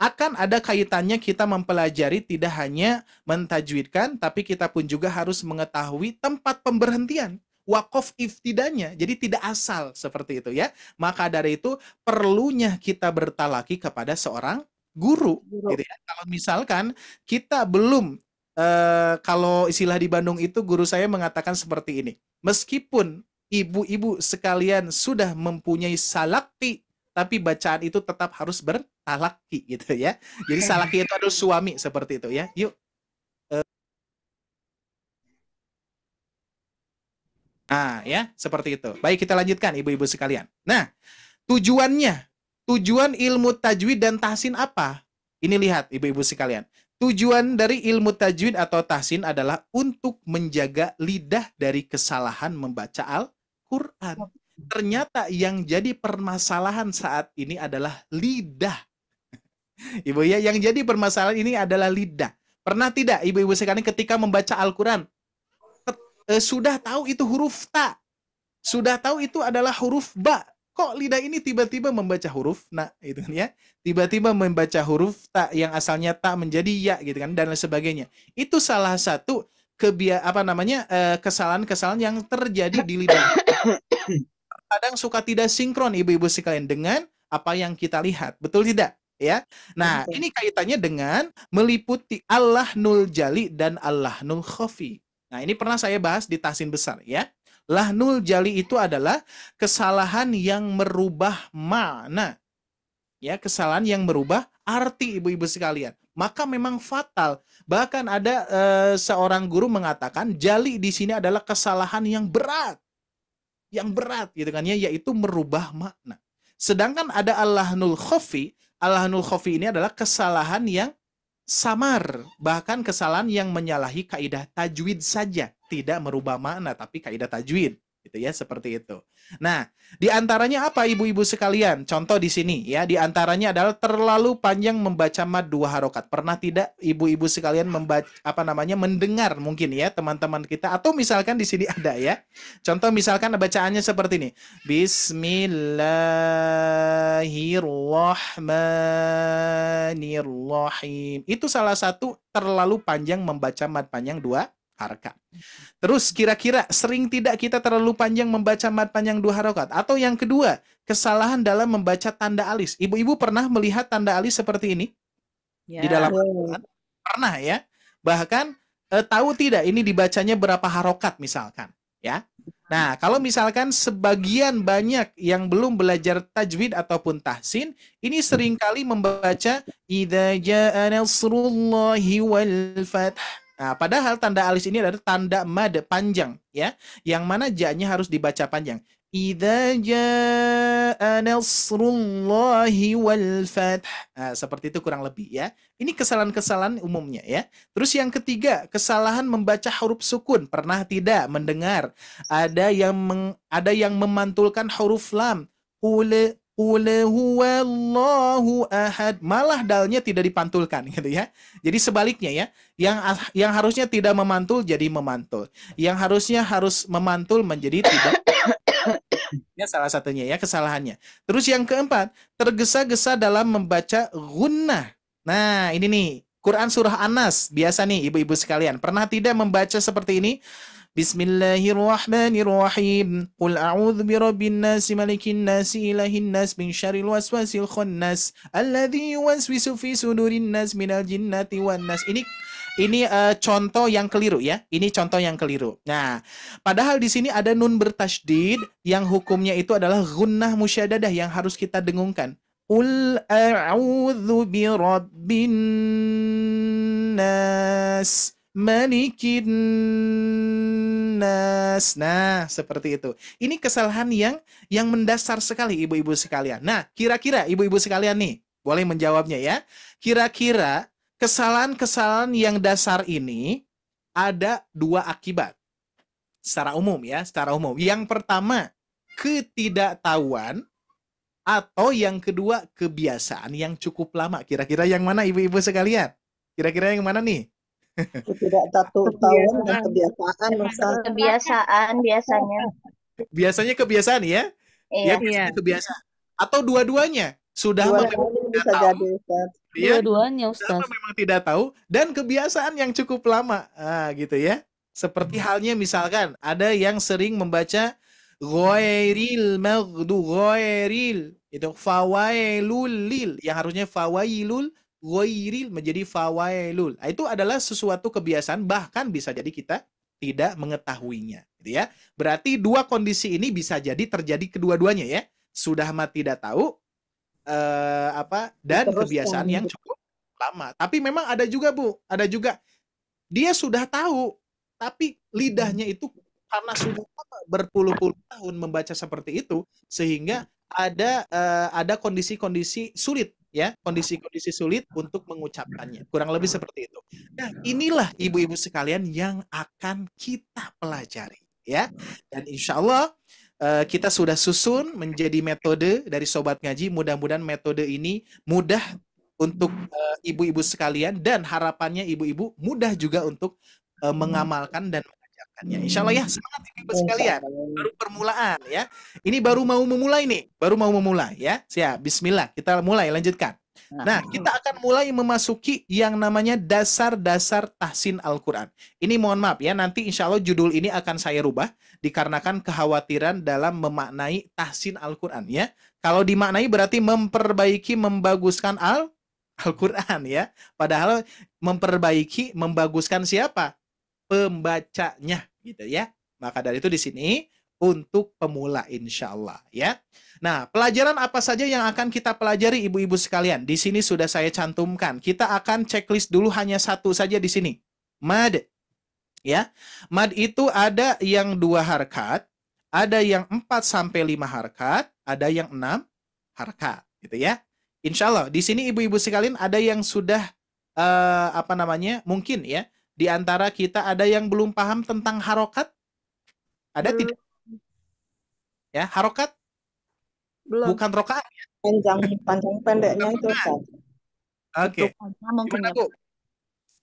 akan ada kaitannya kita mempelajari tidak hanya mentajwidkan, tapi kita pun juga harus mengetahui tempat pemberhentian, waqaf iftidanya. Jadi tidak asal seperti itu, ya. Maka dari itu perlunya kita bertalaki kepada seorang guru. Gitu, ya. Kalau misalkan kita belum, kalau istilah di Bandung itu guru saya mengatakan seperti ini. Meskipun ibu-ibu sekalian sudah mempunyai salakti, tapi bacaan itu tetap harus bertalaki, gitu, ya. Jadi salaki itu adalah suami seperti itu, ya. Yuk. Nah, ya, seperti itu. Baik, kita lanjutkan ibu-ibu sekalian. Nah, tujuan ilmu tajwid dan tahsin apa? Ini lihat ibu-ibu sekalian. Tujuan dari ilmu tajwid atau tahsin adalah untuk menjaga lidah dari kesalahan membaca Al-Qur'an. Ternyata yang jadi permasalahan saat ini adalah lidah. Ibu, ya, yang jadi permasalahan ini adalah lidah. Pernah tidak ibu-ibu sekalian ketika membaca Al-Qur'an sudah tahu itu huruf ta, sudah tahu itu adalah huruf ba, kok lidah ini tiba-tiba membaca huruf na, itu kan, ya, tiba-tiba membaca huruf ta yang asalnya ta menjadi ya, gitu kan, dan lain sebagainya. Itu salah satu kesalahan-kesalahan yang terjadi di lidah. Kadang suka tidak sinkron ibu-ibu sekalian dengan apa yang kita lihat, betul tidak, ya? Nah, ini kaitannya dengan meliputi al-lahnul jali dan al-lahnul khafi. Nah, ini pernah saya bahas di tahsin besar, ya. Lahnul jali itu adalah kesalahan yang merubah makna, ya, kesalahan yang merubah arti ibu-ibu sekalian. Maka memang fatal. Bahkan ada seorang guru mengatakan jali di sini adalah kesalahan yang berat, gitu kan, ya, yaitu merubah makna. Sedangkan ada al-lahnul khafi. Al-lahnul khafi ini adalah kesalahan yang samar, bahkan kesalahan yang menyalahi kaidah tajwid saja, tidak merubah makna tapi kaidah tajwid, gitu, ya, seperti itu. Nah, di antaranya apa ibu-ibu sekalian? Contoh di sini, ya, di antaranya adalah terlalu panjang membaca mad 2 harokat. Pernah tidak ibu-ibu sekalian membaca mendengar mungkin, ya, teman-teman kita, atau misalkan di sini ada, ya. Contoh misalkan bacaannya seperti ini. Bismillahirrahmanirrahim. Itu salah satu terlalu panjang membaca mad panjang 2 harokat. Terus kira-kira sering tidak kita terlalu panjang membaca mad panjang 2 harokat? Atau yang kedua, kesalahan dalam membaca tanda alis. Ibu-ibu pernah melihat tanda alis seperti ini? Ya. Di dalam Al-Quran? Pernah, ya? Bahkan tahu tidak ini dibacanya berapa harokat misalkan, ya? Nah, kalau misalkan sebagian banyak yang belum belajar tajwid ataupun tahsin, ini seringkali membaca idza jaa nasrullahi wal fath. Nah, padahal tanda alis ini adalah tanda mad panjang, ya, yang mana ja-nya harus dibaca panjang. Idza jaa nasrullahi wal fath. Nah, seperti itu kurang lebih ya. Ini kesalahan-kesalahan umumnya ya. Terus yang ketiga, kesalahan membaca huruf sukun. Pernah tidak mendengar ada yang memantulkan huruf lam? Qul huwallahu ahad. Malah dalnya tidak dipantulkan gitu ya. Jadi sebaliknya ya. Yang harusnya tidak memantul jadi memantul. Yang harusnya harus memantul menjadi tidak. Ya, salah satunya ya kesalahannya. Terus yang keempat, tergesa-gesa dalam membaca gunnah. Nah, ini nih, Quran surah An-Nas. Biasa nih ibu-ibu sekalian, pernah tidak membaca seperti ini? Bismillahirrahmanirrahim. Qul a'udzu birabbin nas, malikin nas, ilahin nas, min syarril waswasil khannas, alladzi yuwaswisu fi sudurin nas minal jinnati wan nas. Ini contoh yang keliru ya. Ini contoh yang keliru. Nah, padahal di sini ada nun bertasydid yang hukumnya itu adalah gunnah musyaddadah yang harus kita dengungkan. Qul a'udzu birabbin nas, malikin nas. Nah, seperti itu. Ini kesalahan yang mendasar sekali ibu-ibu sekalian. Nah, kira-kira ibu-ibu sekalian nih, boleh menjawabnya ya. Kira-kira kesalahan-kesalahan yang dasar ini ada dua akibat. Secara umum ya, secara umum. Yang pertama, ketidaktahuan, atau yang kedua, kebiasaan yang cukup lama. Kira-kira yang mana ibu-ibu sekalian? Kira-kira yang mana nih? Ketidaktahuan dan kebiasaan, Ustaz. Kebiasaan biasanya. Biasanya kebiasaan ya? Ya, Iya. biasanya kebiasaan. Atau dua-duanya? Sudah Dua-duanya bisa jadi, Ustaz. Ya, Dua-duanya, Ustaz. memang tidak tahu dan kebiasaan yang cukup lama. Gitu ya. Seperti halnya misalkan ada yang sering membaca ghairil maghdu ghairil, itu fawailul lil, yang harusnya fawailul ghairil menjadi fawailul. Itu adalah sesuatu kebiasaan, bahkan bisa jadi kita tidak mengetahuinya, gitu ya. Berarti dua kondisi ini bisa jadi terjadi kedua-duanya ya. Sudah mah tidak tahu dan kebiasaan yang cukup lama. Tapi memang ada juga Bu, ada juga dia sudah tahu, tapi lidahnya itu karena sudah berpuluh-puluh tahun membaca seperti itu, sehingga ada kondisi-kondisi sulit ya, kondisi-kondisi sulit untuk mengucapkannya. Kurang lebih seperti itu. Nah, inilah ibu-ibu sekalian yang akan kita pelajari ya. Dan insya Allah kita sudah susun menjadi metode dari Sobat Ngaji. Mudah-mudahan metode ini mudah untuk ibu-ibu sekalian, dan harapannya ibu-ibu mudah juga untuk mengamalkan dan mengajarkannya. Insya Allah ya, semangat ibu-ibu sekalian. Baru permulaan ya. Ini baru mau memulai nih, baru mau memulai ya. Siap, bismillah, kita mulai, lanjutkan. Nah, kita akan mulai memasuki yang namanya dasar-dasar tahsin Al-Quran. Ini mohon maaf ya, nanti insya Allah judul ini akan saya rubah, dikarenakan kekhawatiran dalam memaknai tahsin Al-Quran ya. Kalau dimaknai berarti memperbaiki, membaguskan Al-Quran ya. Padahal memperbaiki, membaguskan siapa? Pembacanya gitu ya. Maka dari itu di sini untuk pemula insya Allah ya. Nah, pelajaran apa saja yang akan kita pelajari ibu-ibu sekalian? Di sini sudah saya cantumkan. Kita akan checklist dulu hanya satu saja di sini. Mad. Ya. Mad itu ada yang 2 harkat, ada yang 4 sampai 5 harkat, ada yang 6 harkat gitu ya. Insya Allah di sini ibu-ibu sekalian ada yang sudah mungkin ya, di antara kita ada yang belum paham tentang harokat. Ada tidak? Ya, harokat Belum. bukan rokaat ya. Panjang pendeknya itu, Ustaz. Oke. Mungkin Gimana, ya, Bu?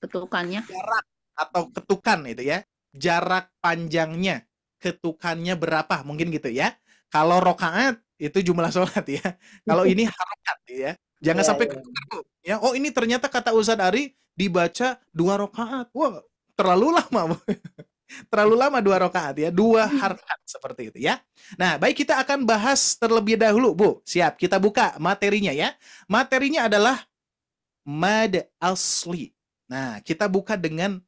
ketukannya. Jarak atau ketukan itu ya. Jarak panjangnya, ketukannya berapa? Mungkin gitu ya. Kalau rokaat itu jumlah sholat ya. Kalau ini harokat ya. Jangan sampai ketukar, Bu. Ya, oh ini ternyata kata Ustadz Ari dibaca 2 rakaat. Wah, terlalu lama, Bu. Terlalu lama 2 rakaat ya, 2 harkat seperti itu ya. Nah, baik, kita akan bahas terlebih dahulu, Bu. Siap, kita buka materinya ya. Materinya adalah mad asli. Nah, kita buka dengan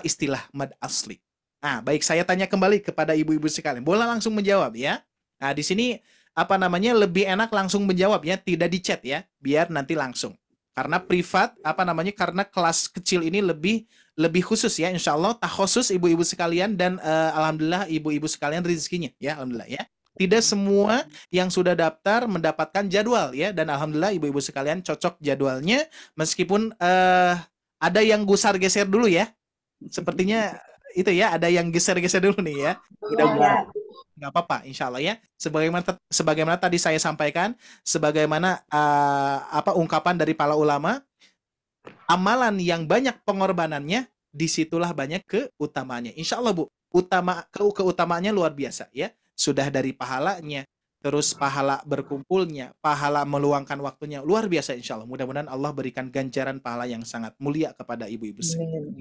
istilah mad asli. Nah, baik, saya tanya kembali kepada ibu-ibu sekalian. Boleh langsung menjawab ya. Nah, di sini lebih enak langsung menjawab ya, tidak di chat ya, biar nanti langsung. Karena privat karena kelas kecil ini lebih lebih khusus ya, insya Allah takhusus ibu-ibu sekalian dan alhamdulillah ibu-ibu sekalian rezekinya ya, alhamdulillah ya. Tidak semua yang sudah daftar mendapatkan jadwal ya, dan alhamdulillah ibu-ibu sekalian cocok jadwalnya, meskipun ada yang gusar geser dulu ya. Sepertinya itu ya, ada yang geser-geser dulu nih ya. Mudah-mudahan nggak apa-apa, insya Allah ya. Sebagaimana tadi saya sampaikan, sebagaimana ungkapan dari para ulama, amalan yang banyak pengorbanannya, disitulah banyak keutamaannya. Insya Allah Bu, keutamaannya luar biasa ya. Sudah dari pahalanya, terus pahala berkumpulnya, pahala meluangkan waktunya, luar biasa insya Allah. Mudah-mudahan Allah berikan ganjaran pahala yang sangat mulia kepada ibu-ibu sekalian.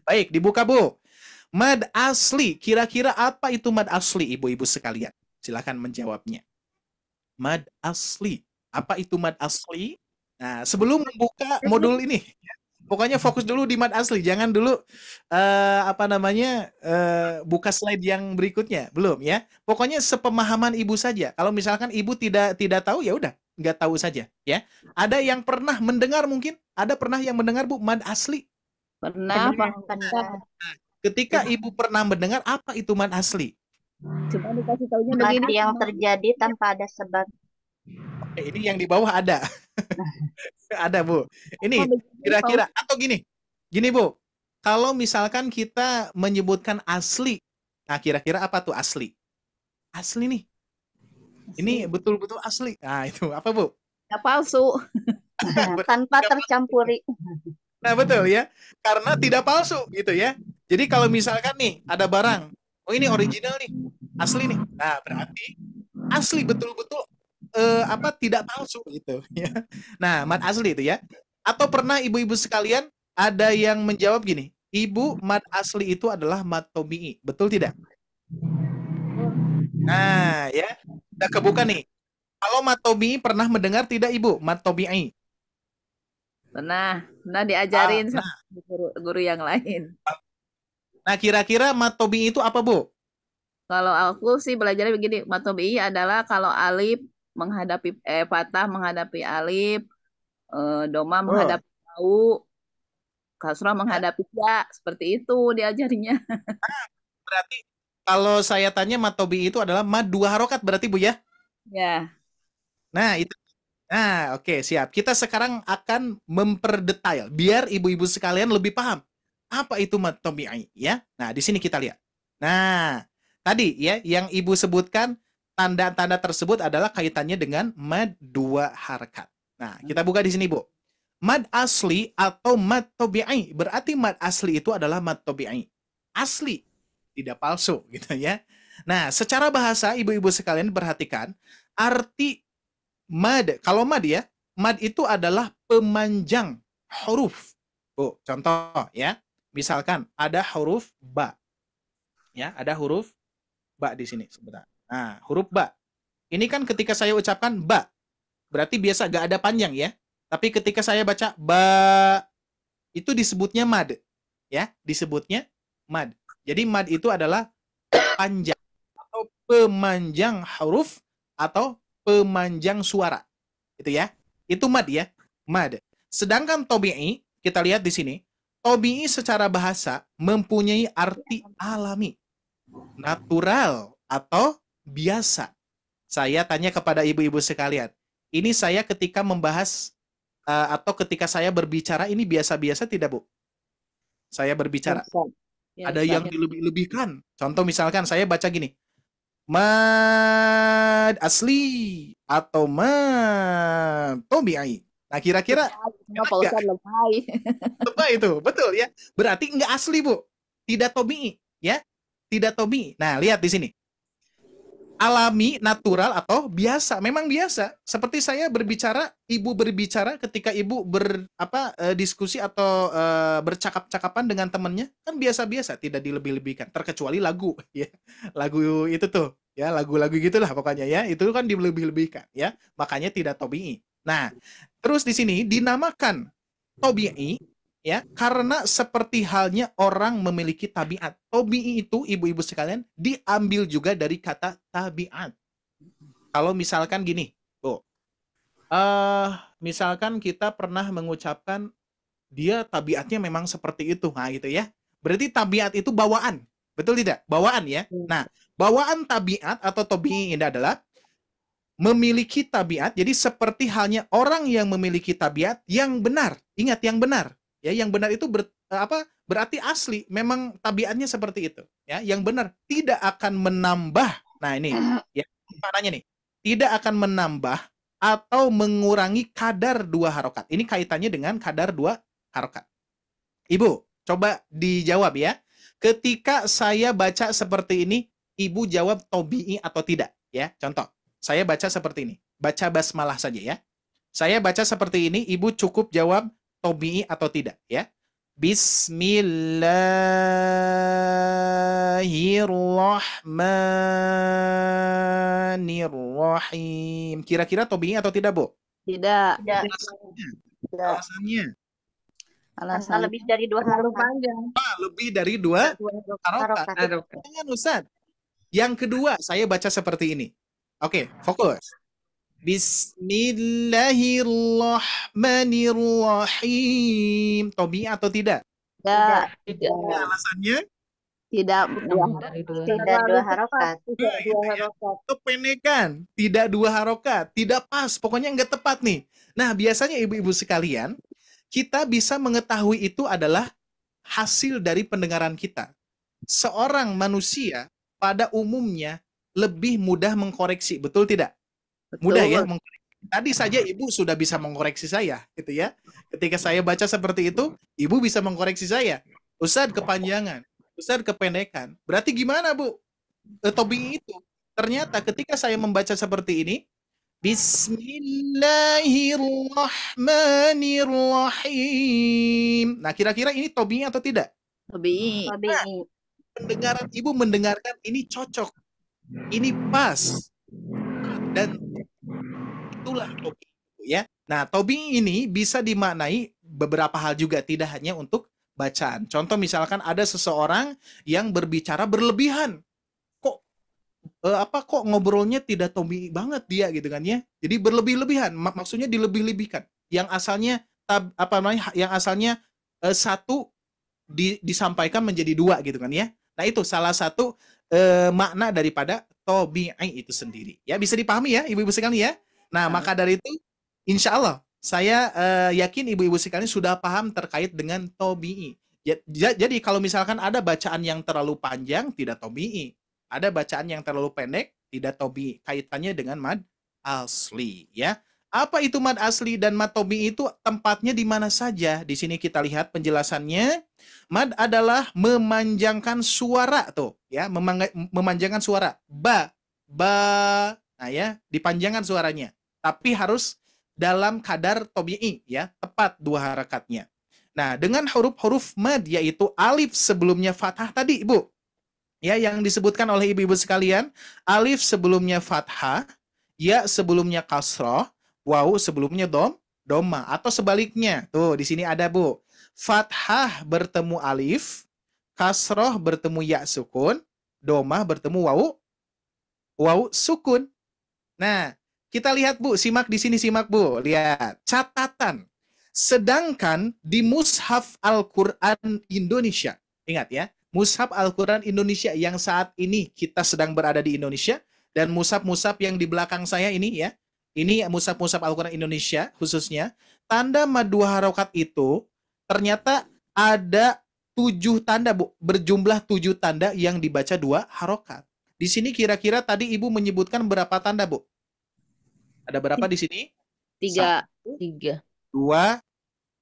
Baik, dibuka Bu. Mad asli, kira-kira apa itu mad asli ibu-ibu sekalian? Silakan menjawabnya. Mad asli, apa itu mad asli? Nah, sebelum membuka modul ini, pokoknya fokus dulu di mad asli, jangan dulu buka slide yang berikutnya, belum ya. Pokoknya sepemahaman ibu saja. Kalau misalkan ibu tidak tahu ya udah, nggak tahu saja ya. Ada yang pernah mendengar mungkin? Ada pernah yang mendengar Bu mad asli? Pernah, Pak. Ketika ibu pernah mendengar, apa itu mad asli? Coba dikasih taunya Mad begini. yang terjadi tanpa ada sebab. Oke, ini yang di bawah ada. Ada Bu. Ini kira-kira atau gini Bu. Kalau misalkan kita menyebutkan asli, nah kira-kira apa tuh asli? Asli nih. Ini betul-betul asli. Nah itu apa Bu? Ya, palsu. Tanpa tercampuri. Nah betul ya, karena tidak palsu gitu ya. Jadi kalau misalkan nih ada barang, oh ini original nih, asli nih. Nah berarti asli betul-betul tidak palsu gitu ya. Nah mad asli itu ya. Atau pernah ibu-ibu sekalian ada yang menjawab gini, ibu mad asli itu adalah mad tobi'i, betul tidak? Nah ya, udah kebuka nih. Kalau mad tobi'i pernah mendengar tidak ibu mad tobi'i? Pernah diajarin sama guru yang lain. Nah, kira-kira mad tobi'i itu apa, Bu? Kalau aku sih belajarnya begini, mad tobi'i adalah kalau alif menghadapi fathah menghadapi alif, doma menghadapi wau, kasrah menghadapi ya, seperti itu diajarinya. Berarti kalau saya tanya mad tobi'i itu adalah mad 2 harokat berarti Bu ya? Ya. Nah, itu. Nah, oke, siap. Kita sekarang akan memperdetail biar ibu-ibu sekalian lebih paham apa itu mad tobi'i ya. Nah, di sini kita lihat. Nah, tadi ya yang Ibu sebutkan tanda-tanda tersebut adalah kaitannya dengan mad 2 harakat. Nah, kita buka di sini, Bu. Mad asli atau mad tobi'i. Berarti mad asli itu adalah mad tobi'i. Asli, tidak palsu gitu ya. Nah, secara bahasa ibu-ibu sekalian perhatikan arti mad. Kalau mad ya, mad itu adalah pemanjang huruf. Bu, contoh ya. Misalkan ada huruf ba. Ya, ada huruf ba di sini sebentar. Nah, huruf ba. Ini kan ketika saya ucapkan ba, berarti biasa gak ada panjang ya. Tapi ketika saya baca ba, itu disebutnya mad. Ya, disebutnya mad. Jadi mad itu adalah panjang atau pemanjang huruf atau pemanjang suara. Itu ya. Itu mad ya. Mad. Sedangkan tobi'i, kita lihat di sini, tobi'i secara bahasa mempunyai arti alami, natural atau biasa. Saya tanya kepada ibu-ibu sekalian, ini saya ketika membahas atau ketika saya berbicara ini biasa-biasa tidak, Bu? Saya berbicara. Ada yang dilebih-lebihkan. Contoh misalkan saya baca gini, mad asli atau mad tobi'i. Nah, kira-kira lebay itu, betul ya. Berarti enggak asli, Bu. Tidak tobi'i, ya. Tidak tobi'i. Nah, lihat di sini. Alami, natural atau biasa. Memang biasa. Seperti saya berbicara, ibu berbicara ketika ibu diskusi atau bercakap-cakapan dengan temannya, kan biasa-biasa, tidak dilebih-lebihkan. Terkecuali lagu, ya. Lagu itu tuh, ya, lagu-lagu gitulah pokoknya ya. Itu kan dilebih-lebihkan, ya. Makanya tidak tobi'i. Nah, terus di sini dinamakan tobi'i ya karena seperti halnya orang memiliki tabiat. Tobi'i itu ibu-ibu sekalian diambil juga dari kata tabiat. Kalau misalkan gini, Bu. Misalkan kita pernah mengucapkan dia tabiatnya memang seperti itu. Nah, gitu ya. Berarti tabiat itu bawaan. Betul tidak? Bawaan ya. Nah, bawaan tabiat atau tabi'i ini adalah memiliki tabiat. Jadi seperti halnya orang yang memiliki tabiat yang benar. Ingat, yang benar. Ya, yang benar itu berarti asli. Memang tabiatnya seperti itu. Ya, yang benar tidak akan menambah. Nah, ini ya maknanya nih. Tidak akan menambah atau mengurangi kadar 2 harokat. Ini kaitannya dengan kadar 2 harokat. Ibu, coba dijawab ya. Ketika saya baca seperti ini, Ibu jawab tobi'i atau tidak. Ya, contoh. Saya baca seperti ini. Baca basmalah saja ya. Saya baca seperti ini, Ibu cukup jawab tobi'i atau tidak ya. Bismillahirrahmanirrahim. Kira-kira tobi'i atau tidak, Bu? Tidak. Tidak. Alasannya? Karena lebih dari 2 harokat. Lebih dari 2 harokat. Jangan, Ustaz. Yang kedua, saya baca seperti ini. Oke, fokus. Bismillahirrahmanirrahim. Tobi atau tidak? Tidak. Alasannya? Tidak. Tidak 2 harokat. Kepenekan. Tidak 2 harokat. Tidak pas. Pokoknya nggak tepat nih. Nah, biasanya ibu-ibu sekalian, kita bisa mengetahui itu adalah hasil dari pendengaran kita. Seorang manusia pada umumnya lebih mudah mengkoreksi, betul tidak? Mudah ya mengkoreksi. Tadi saja Ibu sudah bisa mengkoreksi saya, gitu ya. Ketika saya baca seperti itu, Ibu bisa mengkoreksi saya. Ustadz kepanjangan, Ustadz kependekan. Berarti gimana, Bu? Tobi itu. Ternyata ketika saya membaca seperti ini, Bismillahirrahmanirrahim. Nah, kira-kira ini tobi atau tidak? Tobi. Nah, pendengaran Ibu mendengarkan ini cocok. Ini pas. Dan itulah tobi ya. Nah, tobi ini bisa dimaknai beberapa hal juga, tidak hanya untuk bacaan. Contoh misalkan ada seseorang yang berbicara berlebihan. Kok ngobrolnya tidak tobi banget dia gitu kan ya. Jadi berlebih-lebihan, maksudnya dilebih-lebihkan. Yang asalnya yang asalnya satu disampaikan menjadi 2 gitu kan ya. Nah, itu salah satu makna daripada tobi'i itu sendiri. Ya, bisa dipahami ya ibu-ibu sekalian ya. Nah, maka dari itu insya Allah saya yakin ibu-ibu sekalian sudah paham terkait dengan tobi'i. Jadi kalau misalkan ada bacaan yang terlalu panjang, tidak tobi'i. Ada bacaan yang terlalu pendek, tidak tobi'i. Kaitannya dengan mad asli ya. Apa itu mad asli dan mad tobi'i itu tempatnya di mana saja? Di sini kita lihat penjelasannya. Mad adalah memanjangkan suara tuh ya, memanjangkan suara. Ba. Nah ya, dipanjangkan suaranya. Tapi harus dalam kadar tobi'i ya, tepat 2 harakatnya. Nah, dengan huruf-huruf mad yaitu alif sebelumnya fathah tadi, Ibu. Ya, yang disebutkan oleh ibu-ibu sekalian, alif sebelumnya fathah, ya sebelumnya kasroh, waw sebelumnya doma atau sebaliknya. Tuh, di sini ada, Bu. Fathah bertemu alif, kasroh bertemu ya sukun, doma bertemu waw sukun. Nah, kita lihat, Bu, simak di sini, simak, Bu. Lihat, catatan. Sedangkan di Mushaf Al-Qur'an Indonesia, ingat ya, Mushaf Al-Quran Indonesia yang saat ini kita sedang berada di Indonesia, dan mushaf-mushaf yang di belakang saya ini ya, ini mushaf-mushaf Al-Quran Indonesia khususnya, tanda mad 2 harokat itu ternyata ada 7 tanda, Bu, berjumlah 7 tanda yang dibaca 2 harokat. Di sini kira-kira tadi Ibu menyebutkan berapa tanda, Bu? Ada berapa di sini? 3. 2,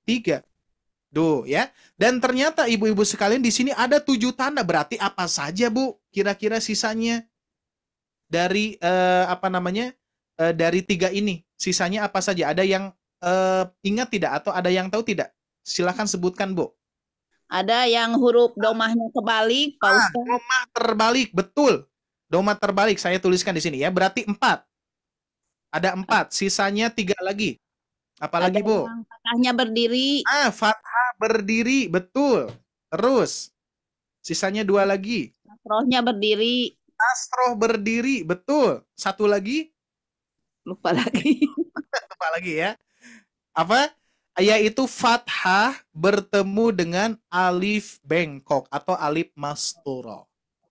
3. Duh ya. Dan ternyata ibu-ibu sekalian di sini ada 7 tanda. Berarti apa saja, Bu? Kira-kira sisanya dari dari 3 ini. Sisanya apa saja? Ada yang ingat tidak atau ada yang tahu tidak? Silahkan sebutkan, Bu. Ada yang huruf domahnya kebalik, Pak Ustaz. Domah terbalik, betul. Domah terbalik saya tuliskan di sini ya. Berarti 4. Ada 4. Sisanya 3 lagi. Apalagi, Bu? Yang fathahnya berdiri. Fathah berdiri, betul. Terus, sisanya 2 lagi. Kasrohnya berdiri. Kasroh berdiri, betul. 1 lagi? Lupa lagi. Lupa lagi ya. Apa? yaitu fathah bertemu dengan alif bengkok atau alif masturo.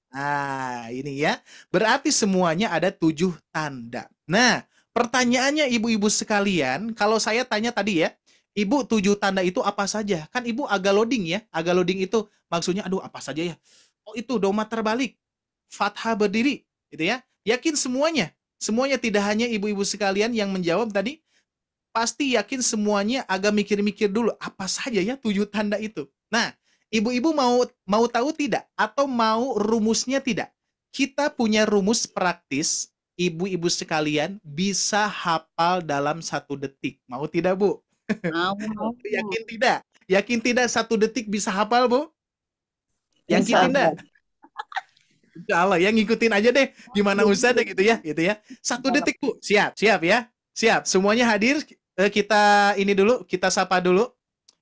Nah, ini ya. Berarti semuanya ada 7 tanda. Nah, pertanyaannya ibu-ibu sekalian, kalau saya tanya tadi ya, Ibu 7 tanda itu apa saja? Kan Ibu agak loading ya. Agak loading itu maksudnya aduh apa saja ya? Oh itu doma terbalik, fathah berdiri, gitu ya. Yakin semuanya? Semuanya, tidak hanya ibu-ibu sekalian yang menjawab tadi, pasti yakin semuanya agak mikir-mikir dulu apa saja ya 7 tanda itu. Nah, ibu-ibu mau tahu tidak atau mau rumusnya tidak? Kita punya rumus praktis, ibu-ibu sekalian bisa hafal dalam 1 detik. Mau tidak, Bu? Mau. Yakin tidak? Yakin tidak 1 detik bisa hafal, Bu? Yakin Insya tidak? Allah. Insya Allah ya, ngikutin aja deh gimana Ustazah gitu ya, 1 detik Bu. Siap ya. Siap. Semuanya hadir. Kita ini dulu, kita sapa dulu.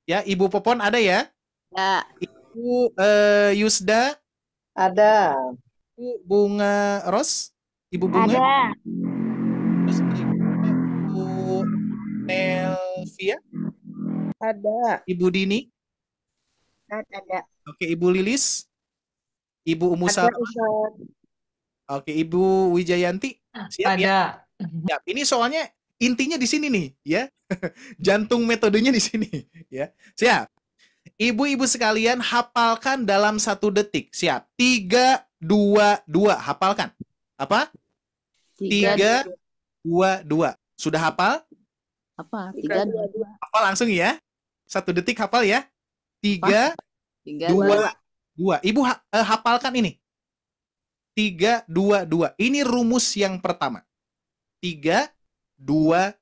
Ya, Ibu Popon ada ya? Ya. Ibu Yusda, Ada. Ibu Bunga Ros, Ibu Bunga. Ada. Terus Ibu Nelvia, Ada. Ibu Dini, Ada. oke, Ibu Lilis, Ibu Umu Ada, Sarah, Ustaz. oke, Ibu Wijayanti. Siap ya? Ada. Siap. Ini soalnya intinya di sini nih, ya. Jantung metodenya di sini, ya. Siap. Ibu-ibu sekalian hafalkan dalam 1 detik. Siap. 3, 2, 2. Hafalkan. Apa? 3, 2, 2. Sudah hafal? Apa? 3, 2, 2. Hafal langsung ya. 1 detik hafal ya. 3, 2, 2. Ibu hafalkan ini. 3, 2, 2. Ini rumus yang pertama. 3, 2,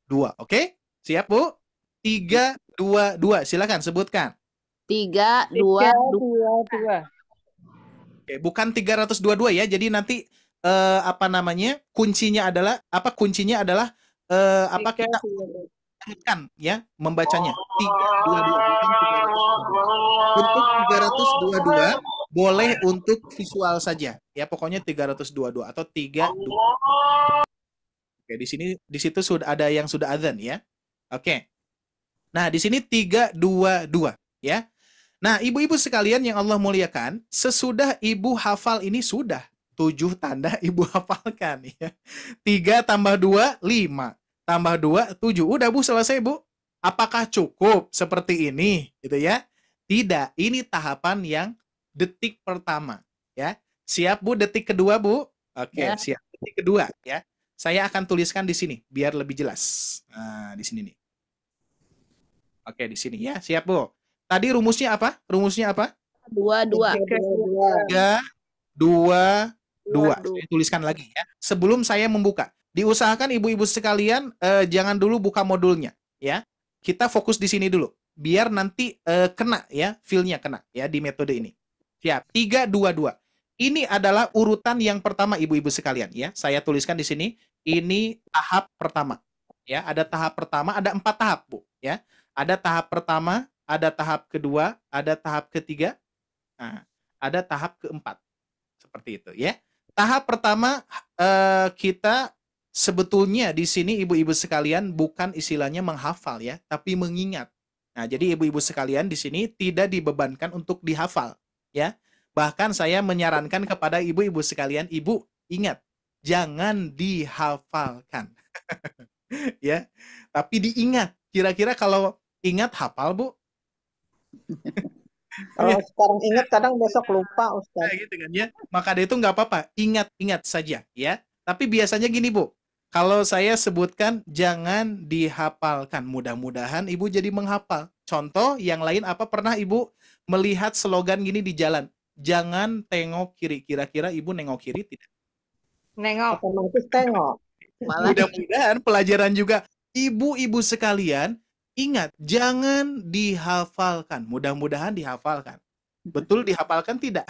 2. Oke? Siap, Bu? 3, 2, 2. Silakan sebutkan. 3, 2, 2. Oke, bukan 322 ya. Jadi nanti apa namanya? Kuncinya adalah apa kita kan ya membacanya. 322 bukan 322. Untuk 322 boleh untuk visual saja. Ya, pokoknya 322 atau 32. Oke, di situ sudah ada yang sudah adzan ya. Oke. Nah, di sini 322 ya. Nah, ibu-ibu sekalian yang Allah muliakan, sesudah ibu hafal ini sudah 7 tanda ibu hafalkan ya. 3 tambah 2 5, tambah 2 7. Udah Bu, selesai Bu. Apakah cukup seperti ini gitu ya? Tidak, ini tahapan yang detik pertama ya. Siap Bu, detik kedua Bu? Oke, Ya. siap. Detik kedua ya. Saya akan tuliskan di sini biar lebih jelas. Nah, di sini nih. Oke, di sini ya. Siap, Bu. Tadi rumusnya apa? 2, 2. 3, 2, 2. Saya tuliskan lagi ya. Sebelum saya membuka, diusahakan ibu-ibu sekalian jangan dulu buka modulnya ya. Kita fokus di sini dulu biar nanti kena ya, feel-nya kena ya di metode ini. Siap. 3, 2, 2. Ini adalah urutan yang pertama ibu-ibu sekalian ya. Saya tuliskan di sini. Ini tahap pertama. Ya, ada tahap pertama, ada 4 tahap, Bu, ya. Ada tahap pertama, ada tahap kedua, ada tahap ketiga, nah, ada tahap keempat. Seperti itu ya. Tahap pertama kita sebetulnya di sini ibu-ibu sekalian bukan istilahnya menghafal ya, tapi mengingat. Nah, jadi ibu-ibu sekalian di sini tidak dibebankan untuk dihafal ya. Bahkan saya menyarankan kepada ibu-ibu sekalian, Ibu ingat, jangan dihafalkan. Ya, tapi diingat. Kira-kira kalau ingat hafal, Bu? Kalau sekarang ingat, kadang besok lupa, Ustaz. Nah, gitu kan ya. Maka dari itu nggak apa-apa, ingat-ingat saja ya. Tapi biasanya gini, Bu. Kalau saya sebutkan jangan dihafalkan, mudah-mudahan Ibu jadi menghafal. Contoh yang lain apa, pernah Ibu melihat slogan gini di jalan? Jangan tengok kiri. Kira-kira Ibu nengok kiri tidak? Nengok. Otomatis tengok. Mudah-mudahan pelajaran juga. Ibu-ibu sekalian, ingat, jangan dihafalkan. Mudah-mudahan dihafalkan. Betul dihafalkan tidak?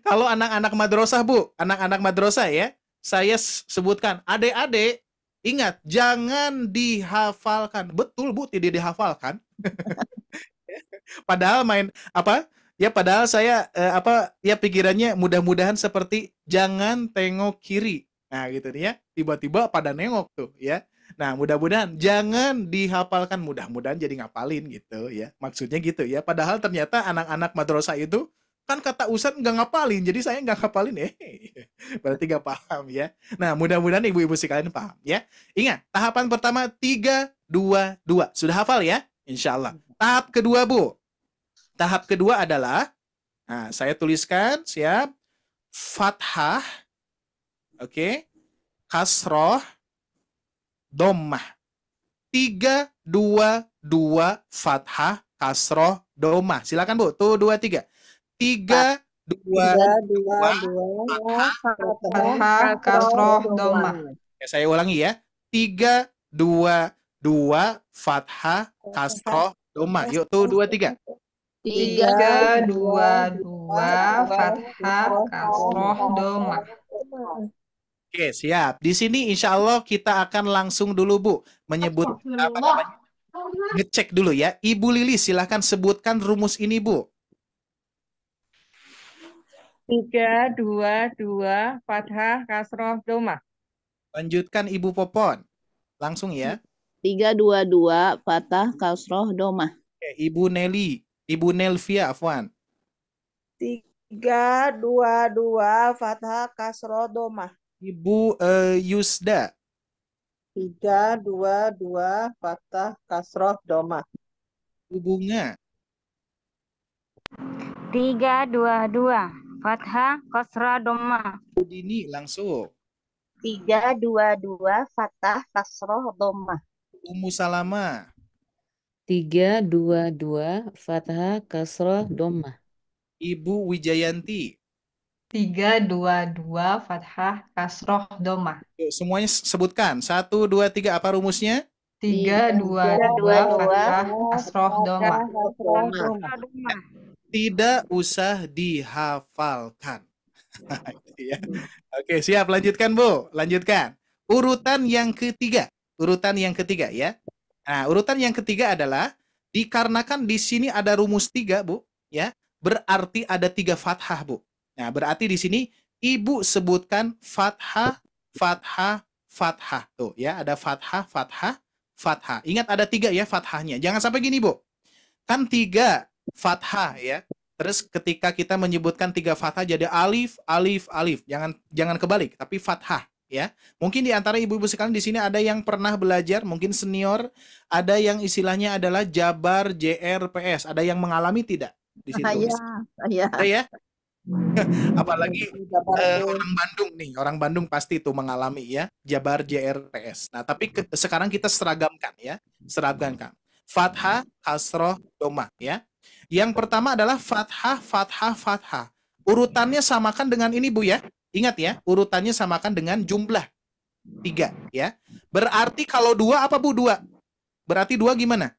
Kalau anak-anak madrasah, Bu, anak-anak madrasah ya, saya sebutkan, adik-adik, ingat, jangan dihafalkan. Betul, Bu, tidak dihafalkan. Padahal padahal saya pikirannya mudah-mudahan seperti jangan tengok kiri. Nah, gitu nih ya. Tiba-tiba pada nengok tuh ya. Nah, mudah-mudahan jangan dihafalkan, mudah-mudahan jadi ngapalin gitu ya. Maksudnya gitu ya. Padahal ternyata anak-anak madrasah itu kan kata Ustadz nggak ngapalin, jadi saya nggak ngapalin. Berarti nggak paham ya. Nah, mudah-mudahan ibu-ibu sekalian paham ya. Ingat, tahapan pertama 3, 2, 2. Sudah hafal ya? Insya Allah. Tahap kedua, Bu. Tahap kedua adalah, nah, saya tuliskan, siap. Fathah, oke. Kasroh, Dhammah. 3, 2, 2, fathah, kasroh, dhammah. Silakan Bu. Tuh 2, 3. 3, 2, 2, 2, fathah. Fathah, kasroh, dhammah. Ya, saya ulangi ya. 3, 2, 2, fathah, kasroh, dhammah. Yuk tuh 2, 3. 3, 2, 2, fathah, kasroh, dhammah. Oke, siap. Di sini insya Allah kita akan langsung dulu, Bu, menyebut apa namanya? Ngecek dulu ya. Ibu Lilis, silahkan sebutkan rumus ini, Bu. 3, 2, 2, fathah, kasroh, dhammah. Lanjutkan Ibu Popon. Langsung ya. 3, 2, 2, fathah, kasroh, dhammah. Oke, Ibu Nelly. Ibu Nelvia, Afwan. 3, 2, 2, fathah, kasroh, dhammah. Ibu Yusda. 3, 2, 2, fathah, kasroh, dhammah. Ibu Bunga. 3, 2, 2, fathah, kasrah, dhammah. Ibu Dini, langsung. 3, 2, 2, fathah, kasroh, dhammah. Ummu Salama. 3, 2, 2, fathah, kasroh, dhammah. Ibu Wijayanti. 3, 2, 2, fathah, kasroh, dhammah. Yuk, semuanya sebutkan. 1, 2, 3, apa rumusnya? 3, 2, 2, fathah, kasroh, dhammah. Tidak usah dihafalkan. Ya. Oke, siap. Lanjutkan, Bu. Lanjutkan. Urutan yang ketiga. Urutan yang ketiga ya. Nah, urutan yang ketiga adalah dikarenakan di sini ada rumus 3, Bu, ya. Berarti ada 3 fathah, Bu. Nah, berarti di sini Ibu sebutkan fathah, fathah, fathah. Tuh, ya, ada fathah, fathah, fathah. Ingat ada 3 ya fathahnya. Jangan sampai gini, Bu. Kan 3 fathah ya. Terus ketika kita menyebutkan 3 fathah jadi alif, alif, alif. Jangan kebalik, tapi fathah ya. Mungkin di antara ibu-ibu sekalian di sini ada yang pernah belajar, mungkin senior, ada yang istilahnya adalah Jabar, JR, PS. Ada yang mengalami tidak di situ? Iya. Ada ya? Apalagi orang Bandung nih, orang Bandung pasti itu mengalami ya, Jabar, JR, PS. Nah, tapi sekarang kita seragamkan ya, seragamkan. Fathah, kasroh, dhammah ya. Yang pertama adalah fathah, fathah, fathah. Urutannya samakan dengan ini, Bu ya. Ingat ya, urutannya samakan dengan jumlah 3 ya. Berarti kalau 2 apa, Bu? 2. Berarti 2 gimana?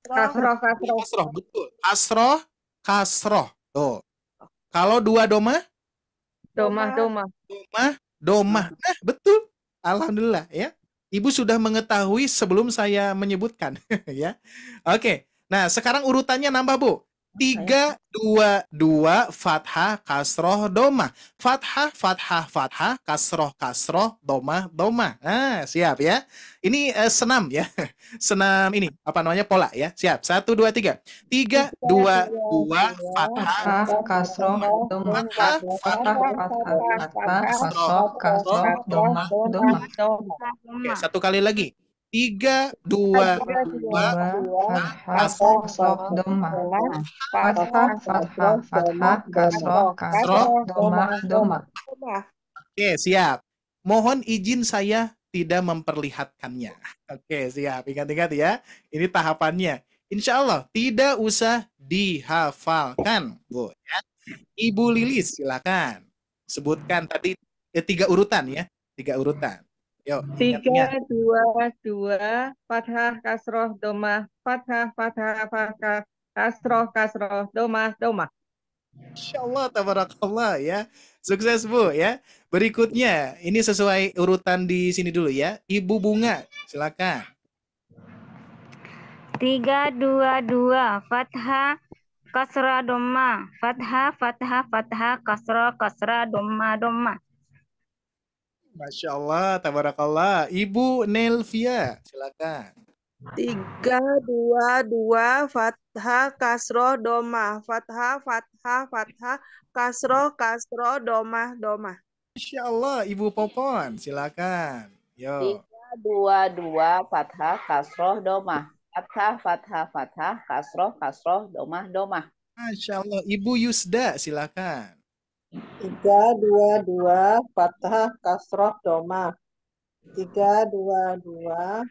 Kasroh, Kasroh, betul. Kasroh, kasroh. Tuh. Kalau 2 dhammah? dhammah, dhammah. Dhammah, dhammah. Nah, betul. Alhamdulillah ya. Ibu sudah mengetahui sebelum saya menyebutkan ya. Oke. Nah, sekarang urutannya nambah, Bu. 3, 2, 2, fathah, kasroh, dhammah. Fathah, fathah, fathah, kasroh, kasroh, dhammah, dhammah. Nah, siap ya. Ini senam ya. Senam ini, apa namanya, pola ya. Siap. 1, 2, 3. 3, 2, 2, fathah, kasroh, dhammah. fathah, Fathah, fathah, fathah, kasroh, kasroh, dhammah, dhammah. Oke, satu kali lagi. 3, 2, 2, Fathah, kasroh, dhammah. Fathah, fathah, fathah, kasroh, kasroh, dhammah, dhammah. Oke, siap. Mohon izin saya tidak memperlihatkannya. Oke, siap. Ingat-ingat ya. Ini tahapannya. Insya Allah tidak usah dihafalkan, Bu. Ya. Ibu Lilis, silakan. Sebutkan tadi 3 urutan ya. 3 urutan. Yuk, 3, 2, 2, fathah, kasroh, dhammah. Fathah, fathah, fathah, kasroh, kasroh, dhammah, dhammah. Insya Allah, tabarakallah ya. Sukses, Bu ya. Berikutnya, ini sesuai urutan di sini dulu ya. Ibu Bunga, silakan. 3, 2, 2, fathah, kasrah, dhammah. Fathah, fathah, fathah, kasrah, kasrah, dhammah, dhammah. Masya Allah, tabarakallah. Ibu Nelvia, silakan. 3, 2, 2, fathah, kasroh, domah. Fathah, fathah, fathah, kasroh, domah, domah. Masya Allah, Ibu Popon, silakan. Yo. 3, 2, 2, fathah, kasroh, domah. Fathah, fathah, fathah, kasroh, domah, domah. Masya Allah, Ibu Yusda, silakan. 3, 2, 2, fathah, kasroh, domah. 3, 2, 2,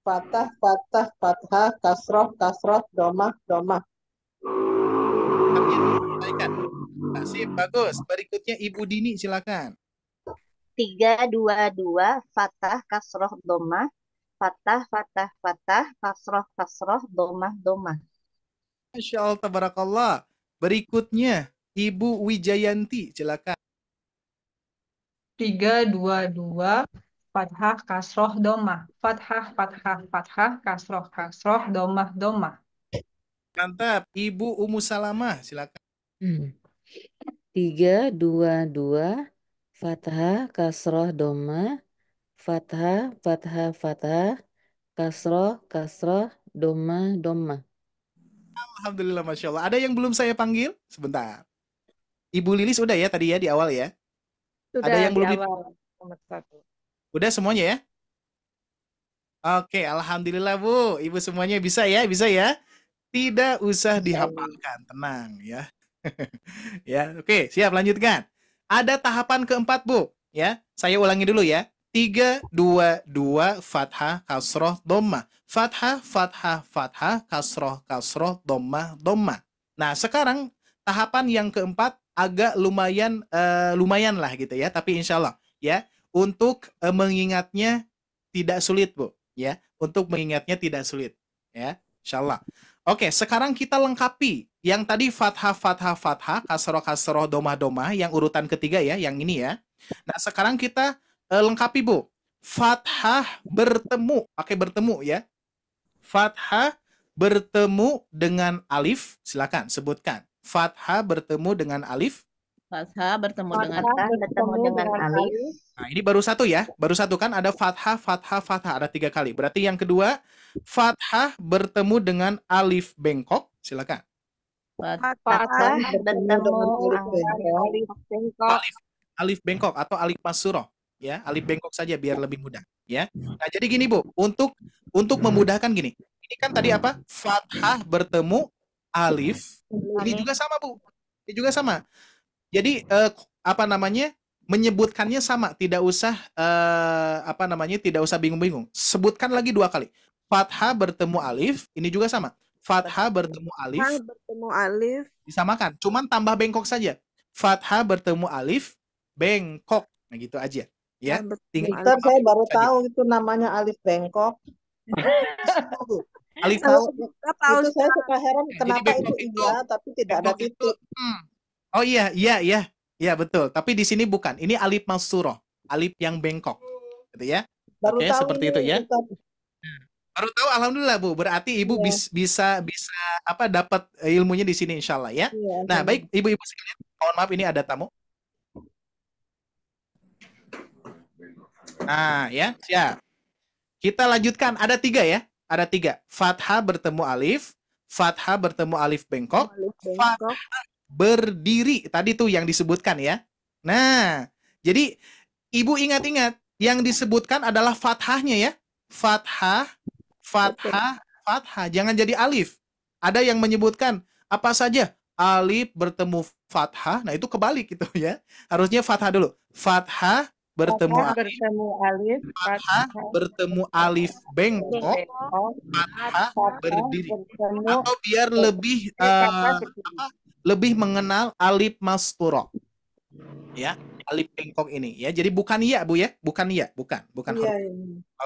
fathah, fathah, fathah, kasroh, domah, domah. Sip, bagus. Berikutnya Ibu Dini, silakan. 3, 2, 2, fathah, kasroh, domah. Fathah, fathah, fathah, kasroh, domah, domah. Masya Allah, tabarakallah. Berikutnya Ibu Wijayanti, silakan. 3, 2, 2, fathah, kasroh, domah. Fathah, fathah, fathah, kasroh, domah, domah. Mantap. Ibu Ummu Salamah, silakan. 3, 2, 2, fathah, kasroh, domah. Fathah, fathah, fathah, kasroh, domah, domah. Alhamdulillah, Masya Allah. Ada yang belum saya panggil? Sebentar. Ibu Lilis udah ya tadi ya di awal ya? Ada Sudah yang di belum awal. Nomor 1. Udah semuanya ya? Oke, alhamdulillah Bu. Ibu semuanya bisa ya? Bisa ya? Tidak usah dihafalkan, tenang ya. Ya, oke, siap lanjutkan. Ada tahapan keempat, Bu, ya. Saya ulangi dulu ya. 3, 2, 2, fathah, kasroh, dhammah. Fathah, fathah, fathah, kasroh, dhammah, dhammah. Nah, sekarang tahapan yang keempat agak lumayan lumayan lah gitu ya, tapi insya Allah ya untuk mengingatnya tidak sulit, Bu, ya. Untuk mengingatnya tidak sulit, ya. Insya Allah. Oke, sekarang kita lengkapi yang tadi fathah, fathah, fathah, kasroh, domah, domah, yang urutan ketiga ya, yang ini ya. Nah, sekarang kita lengkapi, Bu. Fathah bertemu, pakai bertemu ya. Fathah bertemu dengan alif, silakan sebutkan. Fathah bertemu dengan alif. Fathah bertemu dengan alif. Nah, ini baru satu ya. Baru satu kan ada fathah, fathah, fathah. Ada 3 kali. Berarti yang kedua, fathah bertemu dengan alif bengkok. Silakan. Fathah bertemu alif bengkok. Alif bengkok atau alif masuroh. Ya, alif bengkok saja biar lebih mudah. Ya. Nah, jadi gini Bu, untuk memudahkan gini. Ini kan tadi apa? Fathah bertemu alif. Ini juga sama Bu. Ini juga sama. Jadi apa namanya? Menyebutkannya sama, tidak usah apa namanya? Tidak usah bingung-bingung. Sebutkan lagi 2 kali. Fathah bertemu alif, ini juga sama. Fathah bertemu alif. Fathah bertemu alif. Disamakan, cuman tambah bengkok saja. Fathah bertemu alif, bengkok. Nah, gitu aja. Ya. Mister, saya baru tahu itu namanya alif bengkok. Alif itu saya suka heran kenapa itu iya tapi tidak ada titik. Oh iya, iya betul. Tapi di sini bukan. Ini alif masuroh, alif yang bengkok, gitu ya. Baru Oke, tahu seperti ini, itu ya. Ustaz. Baru tahu, alhamdulillah Bu. Berarti Ibu bisa apa dapat ilmunya di sini insya Allah ya. Nah, baik Ibu-ibu sekalian, mohon maaf ini ada tamu. Nah, ya, siap. Kita lanjutkan. Ada 3 ya. Ada 3. Fathah bertemu alif, fathah bertemu alif bengkok, fathah berdiri. Tadi tuh yang disebutkan ya. Nah, jadi Ibu ingat-ingat yang disebutkan adalah fathahnya ya. Fathah, fathah, fathah. Jangan jadi alif. Ada yang menyebutkan apa saja alif bertemu fathah. Nah, itu kebalik gitu ya. Harusnya fathah dulu. Fathah bertemu alif, fathah bertemu alif bengkok, fathah berdiri. Atau biar lebih lebih mengenal alif masturo. Ya, alif bengkok ini ya. Jadi bukan ya, Bu ya. Bukan ya, bukan huruf.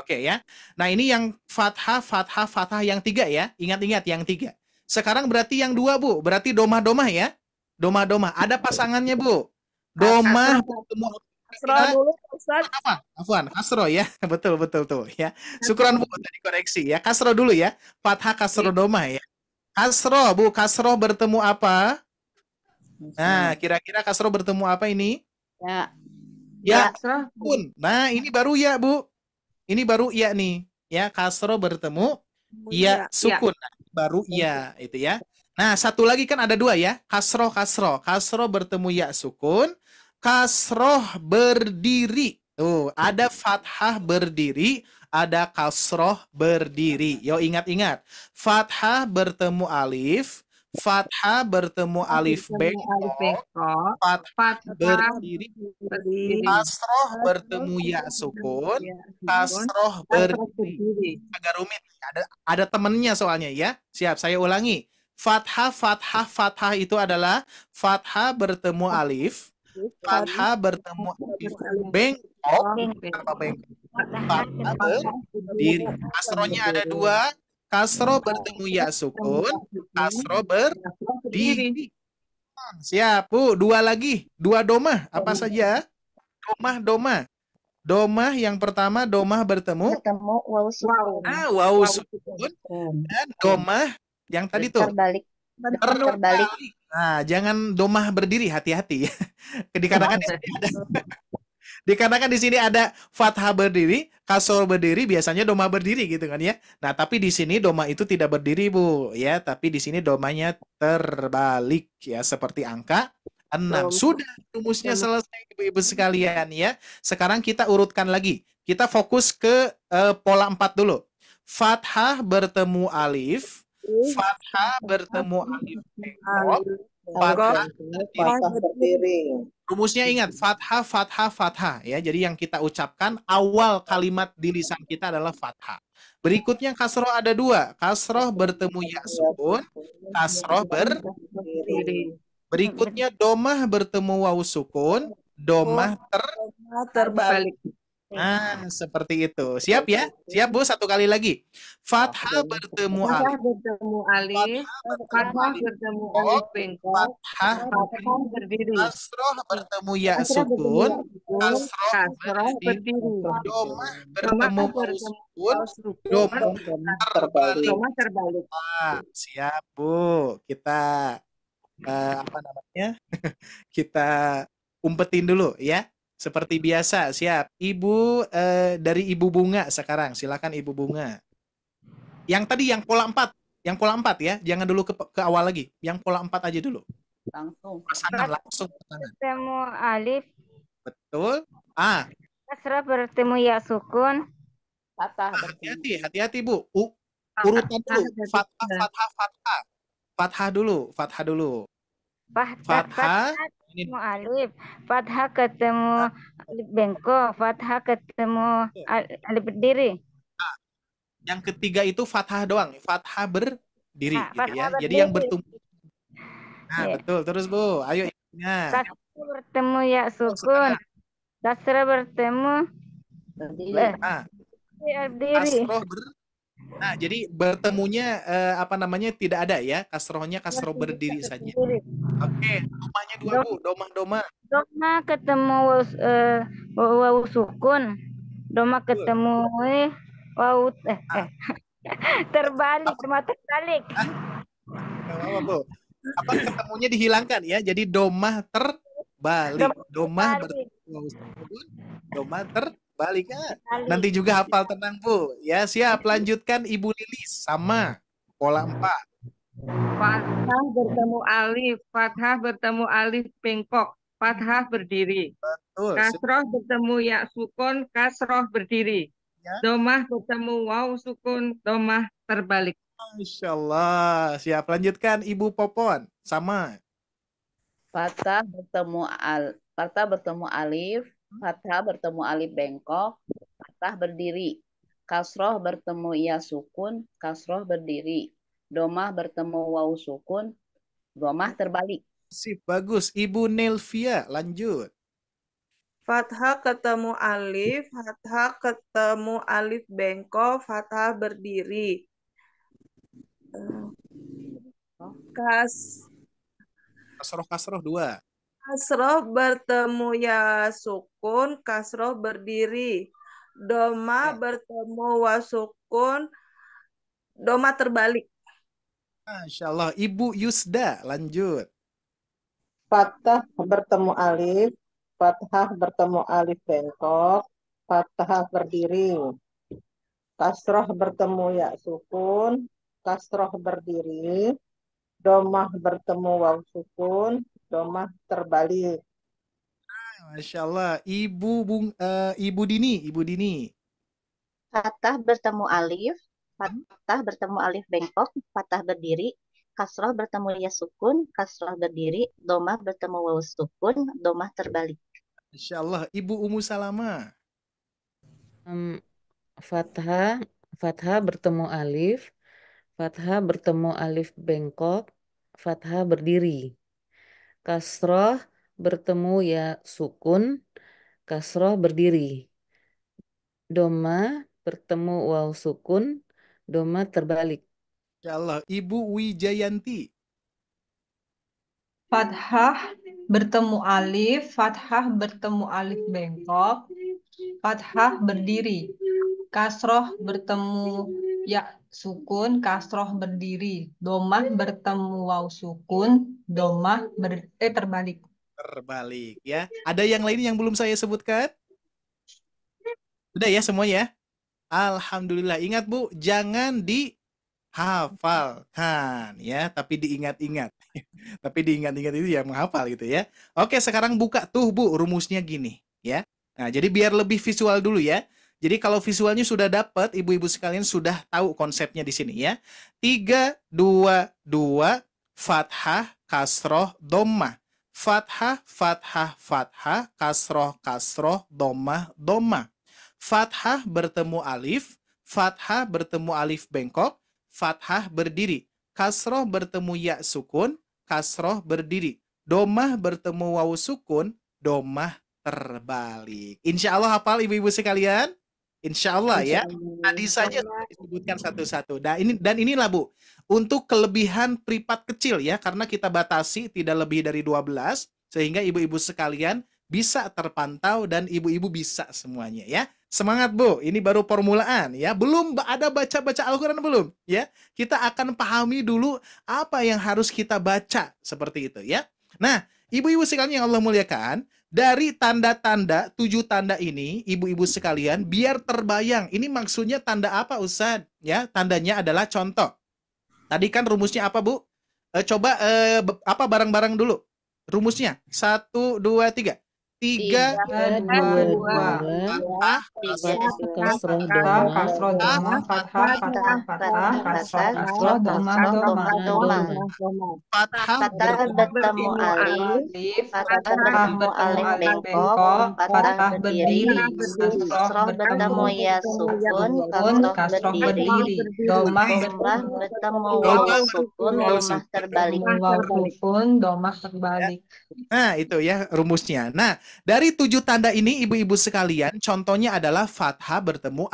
Oke ya. Nah, ini yang fathah, fathah, fathah yang 3 ya. Ingat-ingat yang 3. Sekarang berarti yang 2, Bu. Berarti domah-domah ya. Domah-domah. Ada pasangannya, Bu. Domah bertemu Kasroh dulu, Ustaz. Afwan, kasroh ya. Betul tuh ya. Syukran Bu tadi koreksi ya. Kasroh dulu ya. Fathah, kasroh, domah ya. Kasroh, Bu. Kasroh bertemu apa? Nah, kira-kira kasroh bertemu apa ini? Ya. Ya Kasroh. sukun. Nah, ini baru ya, Bu. Ini baru ya nih. Ya, kasroh bertemu ya Ya. sukun. Nah, baru ya itu ya. Nah, satu lagi kan ada dua ya. Kasroh, kasroh. Kasroh bertemu ya sukun. Kasroh berdiri. Tuh, ada fathah berdiri, ada kasroh berdiri. Yo, ingat-ingat. Fathah bertemu alif, fathah bertemu alif Bertemu alif bengkok, bengkok. fathah Fathah berdiri, berdiri. kasroh bertemu ya sukun, kasroh Kasroh berdiri. berdiri. Agak rumit. Ada temennya soalnya ya. Siap, saya ulangi. Fathah, fathah, fathah itu adalah fathah bertemu alif, fathah bertemu alif bengkok, apa bengkok? Fathah berdiri. Kasrohnya ada dua, kasroh bertemu ya sukun, kasroh berdiri. Siap, Bu. Dua lagi, dua domah. Apa saja? Domah, domah. Domah yang pertama, domah bertemu. Bertemu waw sukun. Waw sukun. Dan domah yang tadi tuh. Terbalik. Terbalik. Nah, jangan domah berdiri, hati-hati. Dikarenakan di sini ada fathah berdiri, kasroh berdiri, biasanya domah berdiri gitu kan ya. Nah, tapi di sini domah itu tidak berdiri, Bu, ya, tapi di sini domahnya terbalik ya, seperti angka 6. Sudah rumusnya selesai Ibu-ibu sekalian ya. Sekarang kita urutkan lagi. Kita fokus ke pola 4 dulu. Fathah bertemu alif, fathah bertemu alif bengkok, fathah berdiri. Rumusnya ingat, fathah, fathah, fathah ya. Jadi yang kita ucapkan awal kalimat di lisan kita adalah fathah. Berikutnya kasroh ada dua. Kasroh bertemu ya sukun, kasroh berdiri. Berikutnya domah bertemu waw sukun, domah terbalik. Nah, seperti itu. Siap ya? Siap, Bu? Satu kali lagi. Fathah bertemu alif. Bertemu alif, fathah bertemu alif bengkok, fathah berdiri. Kasroh bertemu ya sukun, kasroh berdiri. Domah bertemu waw sukun, domah terbalik. Siap, Bu. Kita apa namanya? Kita umpetin dulu ya. Seperti biasa, siap. Ibu dari Ibu Bunga sekarang. Silakan Ibu Bunga. Yang tadi yang pola 4. Yang pola 4 ya. Jangan dulu ke awal lagi. Yang pola 4 aja dulu. Langsung. Pasangan, langsung pasangan. Bertemu alif. Betul. Kasrah bertemu ya sukun. Fathah. Hati-hati Bu. Urutan dulu. Fathah, fathah, fathah. Fathah dulu. Fathah dulu. Fathah. Ketemu alif, fathah ketemu alif bengkok, fathah ketemu alif berdiri. Yang ketiga itu fathah doang, fathah berdiri gitu ya. Berdiri. Jadi yang bertumbuh. Nah, betul. Terus Bu, ayo ingat. Kasrah bertemu ya sukun. Kasrah bertemu berdiri. Nah, jadi bertemunya apa namanya tidak ada ya, kasrohnya kasroh berdiri saja. Oke, domahnya dua Bu, domah. Domah ketemu waw sukun, domah ketemu waw terbalik, domah terbalik. Apa Bu? Apa ketemunya dihilangkan ya, jadi domah terbalik, domah bertemu waw sukun, domah terbalik kan. Nanti juga hafal tenang Bu. Ya, siap. Lanjutkan Ibu Lilis sama pola 4. Fathah bertemu alif, fathah bertemu alif bengkok, fathah berdiri. Betul. Kasroh bertemu ya sukun, kasroh berdiri. Ya. Domah bertemu waw sukun, domah terbalik. Masya Allah. Siap. Lanjutkan Ibu Popon sama. Fathah bertemu alif, fathah bertemu alif bengkok, fathah berdiri. Kasroh bertemu ya sukun, kasroh berdiri. Domah bertemu waw sukun, domah terbalik. Sip, bagus. Ibu Nelvia, lanjut. Fathah ketemu alif, fathah ketemu alif bengkok, fathah berdiri. Kasroh 2. Kasroh bertemu ya sukun, kasroh berdiri. Doma bertemu wasukun, doma terbalik. Masya Allah. Ibu Yusda, lanjut. Fathah bertemu alif, fathah bertemu alif bengkok, fathah berdiri. Kasroh bertemu ya sukun, kasroh berdiri. Domah bertemu waw sukun, domah terbalik. Masya Allah. Ibu Dini. Fathah bertemu alif, fathah bertemu alif bengkok, fathah berdiri, kasroh bertemu ya sukun, kasroh berdiri, domah bertemu waw sukun, domah terbalik. Masya Allah. Ibu Ummu Salama. Fathah, fathah bertemu alif, fathah bertemu alif bengkok, fathah berdiri. Kasroh bertemu ya sukun, kasroh berdiri. Doma bertemu waw sukun, doma terbalik. Masya Allah. Ibu Wijayanti. Fathah bertemu alif, fathah bertemu alif bengkok, fathah berdiri. Kasroh bertemu ya sukun, kasroh berdiri. Domah bertemu waw sukun, domah terbalik. Terbalik ya. Ada yang lain yang belum saya sebutkan? Udah ya semua ya? Alhamdulillah. Ingat Bu, jangan dihafalkan ya, tapi diingat-ingat. Tapi diingat-ingat itu ya menghafal gitu ya. Oke, sekarang buka tuh Bu, rumusnya gini ya. Nah, jadi biar lebih visual dulu ya. Jadi kalau visualnya sudah dapat, ibu-ibu sekalian sudah tahu konsepnya di sini ya. 3, 2, 2, fathah, kasroh, dhammah. Fathah, fathah, fathah, kasroh, kasroh, dhammah, dhammah. Fathah bertemu alif, fathah bertemu alif bengkok, fathah berdiri. Kasroh bertemu ya sukun, kasroh berdiri. Domah bertemu waw sukun, domah terbalik. Insya Allah hafal ibu-ibu sekalian? Insya Allah ya. Tadi saja sudah disebutkan satu-satu. Dan inilah Bu, untuk kelebihan pripat kecil ya, karena kita batasi tidak lebih dari 12, sehingga ibu-ibu sekalian bisa terpantau dan ibu-ibu bisa semuanya ya. Semangat Bu, ini baru permulaan ya. Belum ada baca-baca Al-Quran belum ya. Kita akan pahami dulu apa yang harus kita baca seperti itu ya. Nah, ibu-ibu sekalian yang Allah muliakan, dari tanda-tanda 7 tanda ini, ibu-ibu sekalian, biar terbayang. Ini maksudnya tanda apa Ustaz? Ya, tandanya adalah contoh. Tadi kan rumusnya apa Bu? Coba apa barang-barang dulu? Rumusnya 1, 2, 3. 3, 2, 2, kasroh, kasroh, domah, fathah, fathah, fathah, kasroh, domah, domah. Fathah bertemu alif, fathah bertemu alif bengkok, fathah berdiri. Kasroh bertemu ya sukun, kasroh berdiri. Domah bertemu waw sukun, domah terbalik. waw sukun, domah terbalik. Nah, itu ya rumusnya. Nah, dari 7 tanda ini ibu-ibu sekalian, contohnya adalah fathah bertemu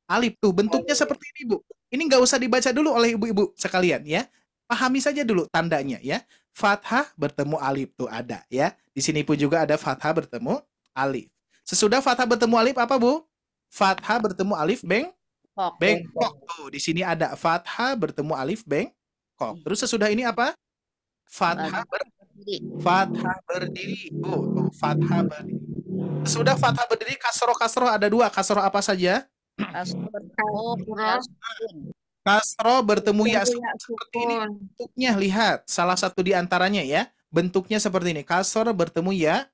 alif. Tuh, bentuknya seperti ini, Bu. Ini nggak usah dibaca dulu oleh ibu-ibu sekalian ya. Pahami saja dulu tandanya ya. Fathah bertemu alif tuh ada ya. Di sini pun juga ada fathah bertemu alif. Sesudah fathah bertemu alif apa, Bu? Fathah bertemu alif bengkok. Tuh, di sini ada fathah bertemu alif bengkok. Terus sesudah ini apa? Fathah berdiri. Tuh, fathah berdiri. Sudah fathah berdiri, kasroh ada 2. Kasroh apa saja? Kasroh bertemu ya sukun seperti ini. Bentuknya lihat, salah satu di antaranya ya. Bentuknya seperti ini. Kasroh bertemu ya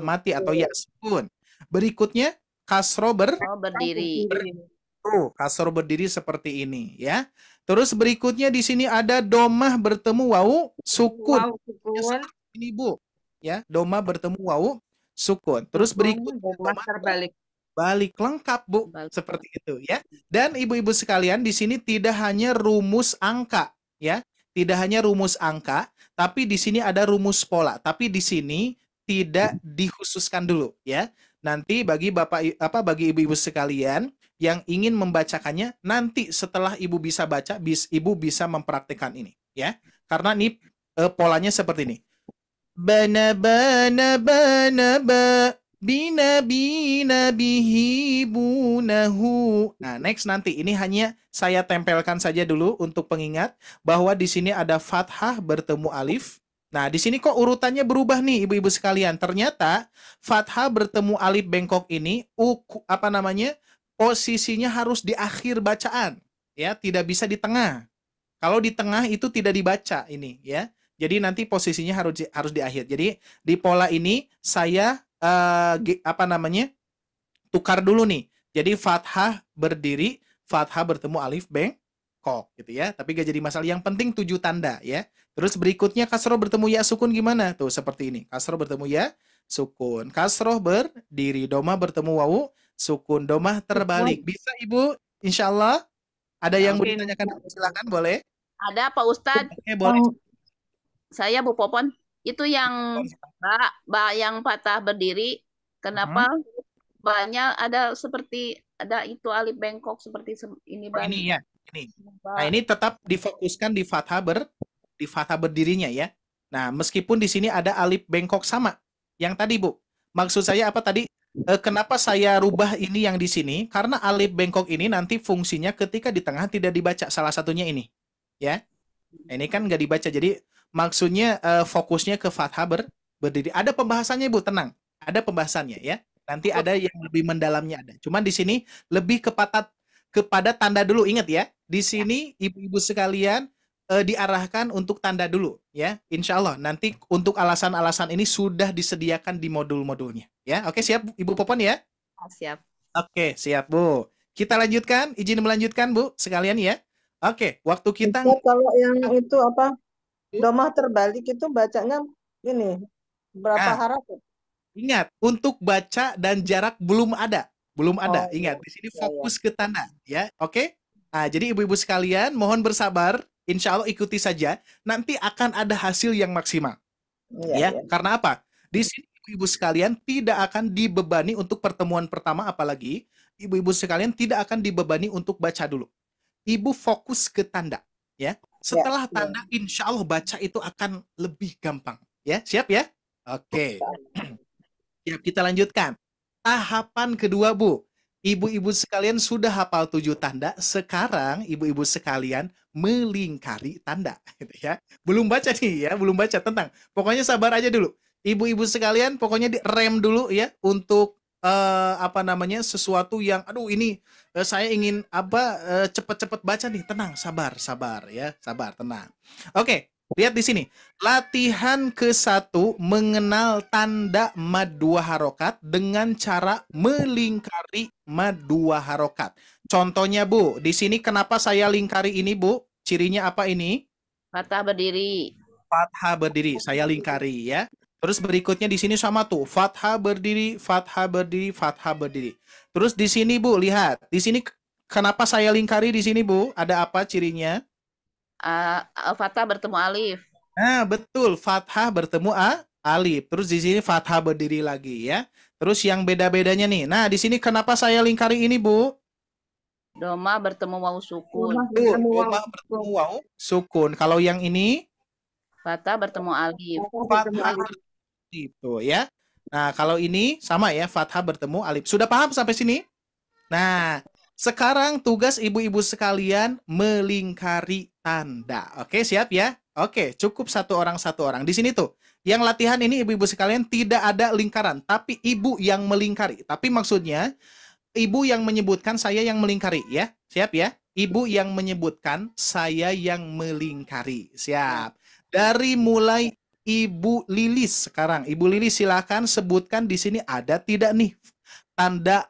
mati atau ya sukun. Berikutnya kasroh berdiri. Kasroh berdiri seperti ini ya. Terus berikutnya di sini ada domah bertemu waw sukun. Seperti ini Bu. Ya, domah bertemu waw sukun. Terus berikutnya domah terbalik. Balik lengkap Bu, seperti itu ya. Dan ibu-ibu sekalian, di sini tidak hanya rumus angka ya. Tidak hanya rumus angka, tapi di sini ada rumus pola. Tapi di sini tidak dikhususkan dulu ya. Nanti bagi bagi ibu-ibu sekalian yang ingin membacakannya, nanti setelah ibu bisa baca, ibu bisa mempraktikkan ini ya. Karena ini polanya seperti ini. Bana bina bihi bunahu. Nah, next nanti ini hanya saya tempelkan saja dulu untuk pengingat bahwa di sini ada fathah bertemu alif. Nah, di sini kok urutannya berubah nih ibu-ibu sekalian. Ternyata fathah bertemu alif bengkok ini posisinya harus di akhir bacaan, ya, tidak bisa di tengah. Kalau di tengah itu tidak dibaca ini, ya. Jadi nanti posisinya harus di akhir. Jadi di pola ini saya tukar dulu nih. Jadi fathah berdiri, fathah bertemu alif bengkok gitu ya. Tapi gak jadi masalah. Yang penting 7 tanda ya. Terus berikutnya kasroh bertemu ya sukun gimana? Tuh seperti ini. Kasroh bertemu ya sukun. Kasroh berdiri. Domah bertemu wawu sukun. Domah terbalik. Bisa Ibu? Insya Allah. Ada yang mau Mungkin. ditanyakan? Silakan boleh. Ada Pak Ustadz. Oke, boleh. Saya Bu Popon. Itu yang yang patah berdiri. Kenapa banyak ada seperti ada itu alif bengkok seperti ini Bang? Ini ya. Ini. Nah, ini tetap difokuskan di fathah berdirinya ya. Nah, meskipun di sini ada alif bengkok sama yang tadi, Bu. Maksud saya apa tadi? Kenapa saya rubah ini yang di sini? Karena alif bengkok ini nanti fungsinya ketika di tengah tidak dibaca. Salah satunya ini. Ya. Ini kan nggak dibaca. Jadi maksudnya fokusnya ke fathah berdiri. Ada pembahasannya, Bu, tenang. Ada pembahasannya ya. Nanti ada yang lebih mendalamnya ada. Cuman di sini lebih kepada tanda dulu. Ingat ya, di sini ibu-ibu sekalian diarahkan untuk tanda dulu ya. Insya Allah nanti untuk alasan-alasan ini sudah disediakan di modul-modulnya ya. Oke, siap Ibu Popon ya? Siap. Oke, siap Bu. Kita lanjutkan, izin melanjutkan Bu sekalian ya. Oke, waktu kita kalau yang itu apa? Domah terbalik itu bacanya ini berapa harakat? Ingat, untuk baca dan jarak belum ada. Belum ada. Ingat, di sini fokus ke tanda. Ya, oke? Nah, jadi ibu-ibu sekalian, mohon bersabar. Insya Allah ikuti saja. Nanti akan ada hasil yang maksimal. Ya. Karena apa? Di sini ibu-ibu sekalian tidak akan dibebani untuk pertemuan pertama, apalagi ibu-ibu sekalian tidak akan dibebani untuk baca dulu. Ibu fokus ke tanda. Ya. Setelah tanda, insya Allah baca itu akan lebih gampang. Ya, siap ya? Oke. Ya, kita lanjutkan. Tahapan kedua, Bu. Ibu-ibu sekalian sudah hafal 7 tanda. Sekarang ibu-ibu sekalian melingkari tanda. Gitu ya. Belum baca nih ya, belum baca tentang. Pokoknya sabar aja dulu. Ibu-ibu sekalian pokoknya direm dulu ya untuk sesuatu yang ini saya ingin cepet-cepet baca nih. Tenang, sabar ya, sabar, tenang. Oke. Lihat di sini, latihan ke-1 mengenal tanda mad 2 harokat dengan cara melingkari mad 2 harokat. Contohnya Bu, di sini kenapa saya lingkari ini Bu? Cirinya apa ini? Fathah berdiri. Fathah berdiri, saya lingkari ya. Terus berikutnya di sini sama tuh, fathah berdiri, fathah berdiri, fathah berdiri. Terus di sini Bu, lihat, di sini kenapa saya lingkari di sini Bu? Ada apa cirinya? Fathah bertemu alif. Nah, betul. Fathah bertemu alif. Terus di sini fathah berdiri lagi ya. Terus yang beda-bedanya nih. Nah, di sini kenapa saya lingkari ini, Bu? Domah bertemu wawu sukun. Domah bertemu wawu sukun. Kalau yang ini? Fathah bertemu alif. Fathah itu ya. Nah, kalau ini sama ya. Fathah bertemu alif. Sudah paham sampai sini? Nah, sekarang tugas ibu-ibu sekalian melingkari tanda. Oke, siap ya? Oke, cukup satu orang. Di sini tuh, yang latihan ini ibu-ibu sekalian tidak ada lingkaran, tapi ibu yang melingkari. Tapi maksudnya, ibu yang menyebutkan, saya yang melingkari ya. Siap ya? Ibu yang menyebutkan, saya yang melingkari. Siap. Dari mulai Ibu Lilis sekarang. Ibu Lilis silakan sebutkan di sini ada tidak nih tanda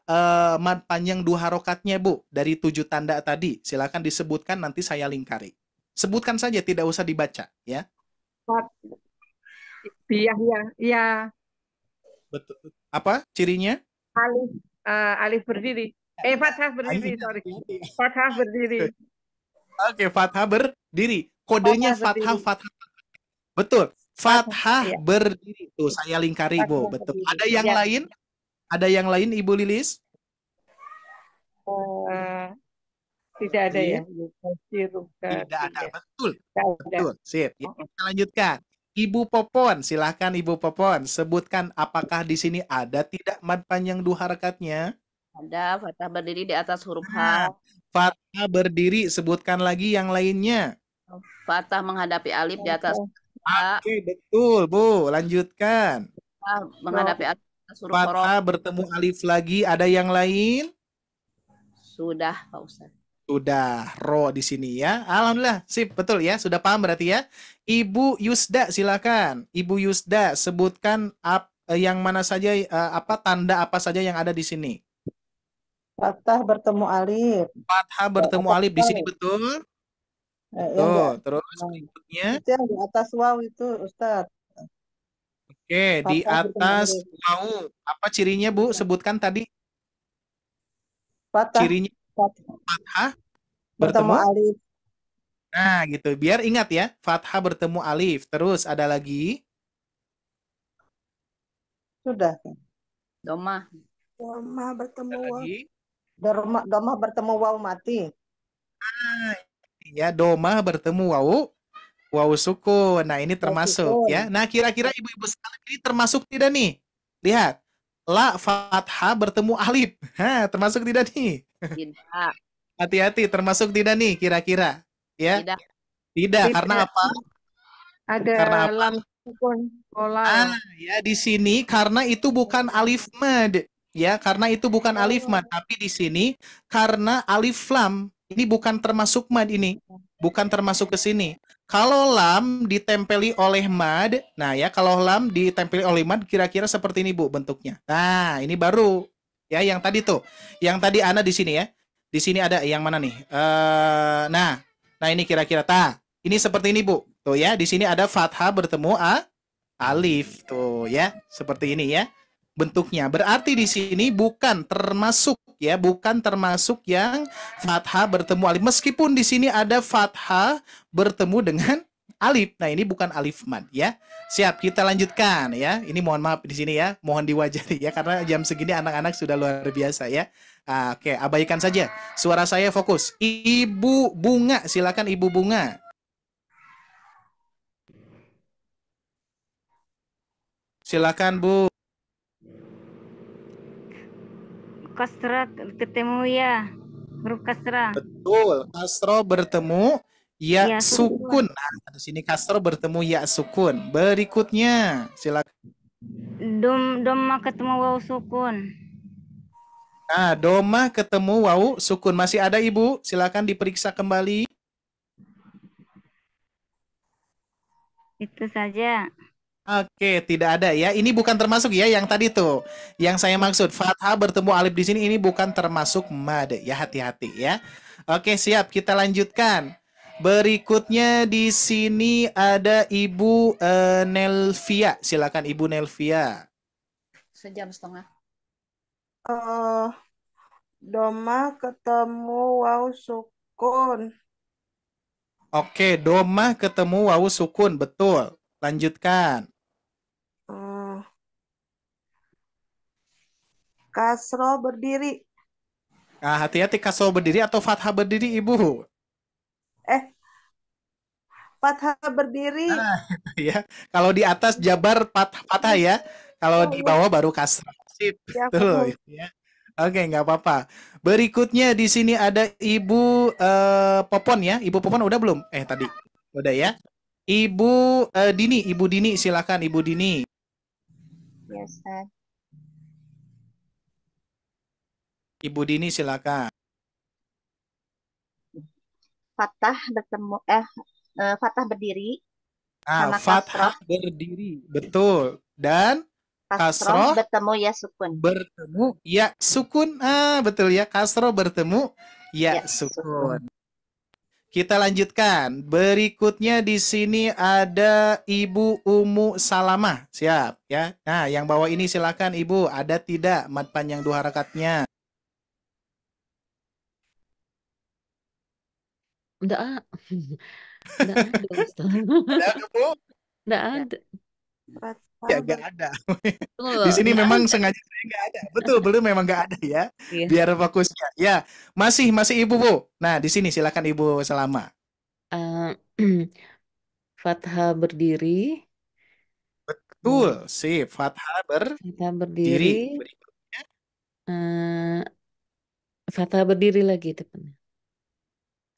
mad panjang 2 harokatnya Bu dari 7 tanda tadi. Silakan disebutkan, nanti saya lingkari. Sebutkan saja, tidak usah dibaca ya. Ya. Betul. Apa cirinya? Alif berdiri. Fathah berdiri, sorry. Fathah berdiri. Oke, fathah berdiri. Kodenya fathah. Betul. Fathah berdiri. Tuh saya lingkari Bu. Betul. Ada yang lain? Ada yang lain Ibu Lilis? Tidak ada ya. Tidak ada, betul. Betul, sip. Ya, kita lanjutkan. Ibu Popon, silahkan Ibu Popon. Sebutkan apakah di sini ada tidak mad panjang 2 harakatnya? Ada, fathah berdiri di atas huruf H. Fathah berdiri, sebutkan lagi yang lainnya. Fathah menghadapi alif di atas Ya, Oke, betul, Bu. Lanjutkan. menghadapi alif huruf horof. Fathah bertemu alif lagi. Ada yang lain? Sudah, Pak Ustadz. Sudah, ro di sini ya. Alhamdulillah, sip, betul ya. Sudah paham berarti ya. Ibu Yusda, silakan. Ibu Yusda, sebutkan yang mana saja, apa tanda apa saja yang ada di sini. Fathah bertemu alif. Fathah bertemu Atas alif di sini waw. betul. Yang di Tuh, atas terus waw. berikutnya. Itu yang di atas waw itu, Ustadz. Oke, di Fathah bertemu atas alif. wau. Apa cirinya, Bu? Sebutkan tadi. Fathah Cirinya fathah bertemu bertemu. alif. Nah, gitu. Biar ingat ya, fathah bertemu alif. Terus ada lagi. Sudah. Domah. Domah bertemu Ada waw. lagi. Domah bertemu waw mati. Nah, ya, domah bertemu wau. Wau sukun. Nah, ini Waw termasuk sukun. ya. Nah, kira-kira ibu-ibu sekalian ini termasuk tidak nih? Lihat. La fathah bertemu alif. Hah, termasuk tidak nih? Tidak. Hati-hati, termasuk tidak nih kira-kira? Ya? Tidak. Tidak, karena Tidak. apa? Ada Karena apa? lam sukun kolal. Ah, ya di sini karena itu bukan alif mad. Ya, karena itu bukan alif mad, tapi di sini karena alif lam. Ini bukan termasuk mad ini. Bukan termasuk ke sini. Kalau lam ditempeli oleh mad, nah ya kalau lam ditempeli oleh mad kira-kira seperti ini Bu bentuknya. Nah, ini baru ya yang tadi tuh. Yang tadi Ana di sini ya. Di sini ada yang mana nih? Nah ini kira-kira ini seperti ini Bu. Tuh ya, di sini ada fathah bertemu alif tuh ya, seperti ini ya bentuknya. Berarti di sini bukan termasuk ya, bukan termasuk yang fathah bertemu alif. Meskipun di sini ada fathah bertemu dengan alif. Nah, ini bukan alif mad ya. Siap, kita lanjutkan ya. Ini mohon maaf di sini ya, mohon diwajari ya karena jam segini anak-anak sudah luar biasa ya. Oke, abaikan saja. Suara saya fokus. Ibu Bunga, silakan Ibu Bunga. Silakan Bu. Kasrat ketemu ya. Huruf kasrah. Betul, kasro bertemu ya Ya, sukun. Nah, di sini kasro bertemu ya sukun. Berikutnya, silakan. Domah ketemu waw sukun. Nah, domah ketemu wau sukun. Masih ada Ibu? Silakan diperiksa kembali. Itu saja. Oke, tidak ada ya. Ini bukan termasuk ya yang tadi tuh. Yang saya maksud fathah bertemu alif di sini ini bukan termasuk mad. Ya hati-hati ya. Oke, siap. Kita lanjutkan. Berikutnya di sini ada Ibu Nelvia. Silakan Ibu Nelvia. 1,5 jam. Domah ketemu waw sukun. Oke, domah ketemu wawu sukun. Betul. Lanjutkan. Kasro berdiri. Nah, hati-hati kasro berdiri atau fathah berdiri, Ibu. Fathah berdiri. Nah, ya. Kalau di atas jabar fathah ya. Kalau di bawah baru kasrah. Sip. Ya, Tuh, ya. Oke, nggak apa-apa. Berikutnya di sini ada Ibu Popon ya. Ibu Popon udah belum? Tadi. Udah ya. Ibu Dini, silakan Ibu Dini. Ya, Ustaz. Ibu Dini silakan. Fathah bertemu fathah berdiri. Ah, fathah berdiri. Betul. Dan kasroh bertemu ya sukun. Bertemu ya sukun. Ah, betul ya. Kasroh bertemu ya sukun. Kita lanjutkan. Berikutnya di sini ada Ibu Umu Salamah. Siap ya. Nah, yang bawah ini silakan Ibu. Ada tidak mad panjang 2 harakatnya? Enggak ada, Ustaz. Ada, Bu? Enggak ada. Ya, nggak ada. Betul, Di sini nggak memang ada. sengaja saya nggak ada. Betul, belum memang nggak ada ya. Iya. Biar fokusnya. Ya, masih Ibu, Bu. Nah, di sini silakan Ibu Salama. Fathah berdiri. Betul, sip. Fathah berdiri. Berikutnya. Fathah berdiri lagi depannya.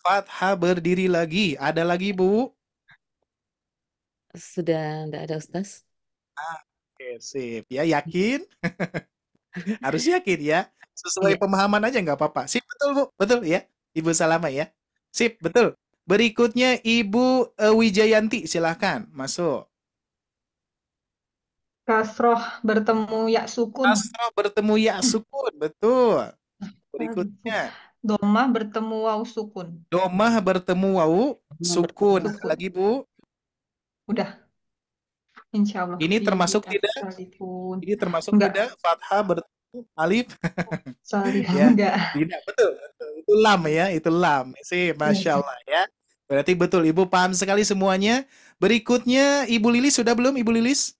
Fathah berdiri lagi. Ada lagi, Bu? Sudah tidak ada Ustaz. Oke, sip. Ya, yakin? Harus yakin ya. Sesuai Iya. pemahaman aja nggak apa-apa. Sip, betul Bu. Betul ya. Ibu Salama ya. Sip, betul. Berikutnya Ibu Wijayanti, silahkan masuk. Kasroh bertemu ya sukun. Kasroh bertemu ya sukun, betul. Berikutnya Domah bertemu waw sukun. domah bertemu wawu sukun. Sukun. Lagi Bu. Udah. Insya Allah. Ini termasuk tidak? Sekalipun. Ini termasuk Enggak. tidak fathah bertemu alif? Sorry, Ya, enggak. tidak, betul, betul. Itu lam ya, itu lam. Sih, Masya Allah ya. Berarti betul, Ibu paham sekali semuanya. Berikutnya, Ibu Lilis sudah belum, Ibu Lilis?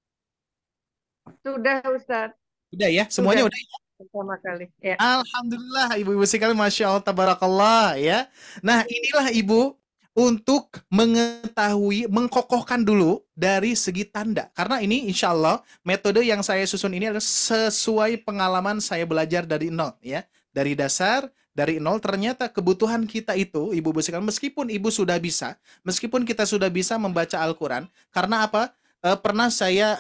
Sudah Ustaz. Udah ya, semuanya udah ya? Pertama kali. Ya. Alhamdulillah, Ibu-Ibu sekalian, Masya Allah, Tabarakallah ya. Nah, inilah Ibu, untuk mengetahui, mengkokohkan dulu dari segi tanda. Karena ini insya Allah metode yang saya susun ini adalah sesuai pengalaman saya belajar dari nol ya. Dari dasar, dari nol, ternyata kebutuhan kita itu, Ibu-Ibu sekalian, meskipun Ibu sudah bisa, meskipun kita sudah bisa membaca Al-Quran, karena apa? Pernah saya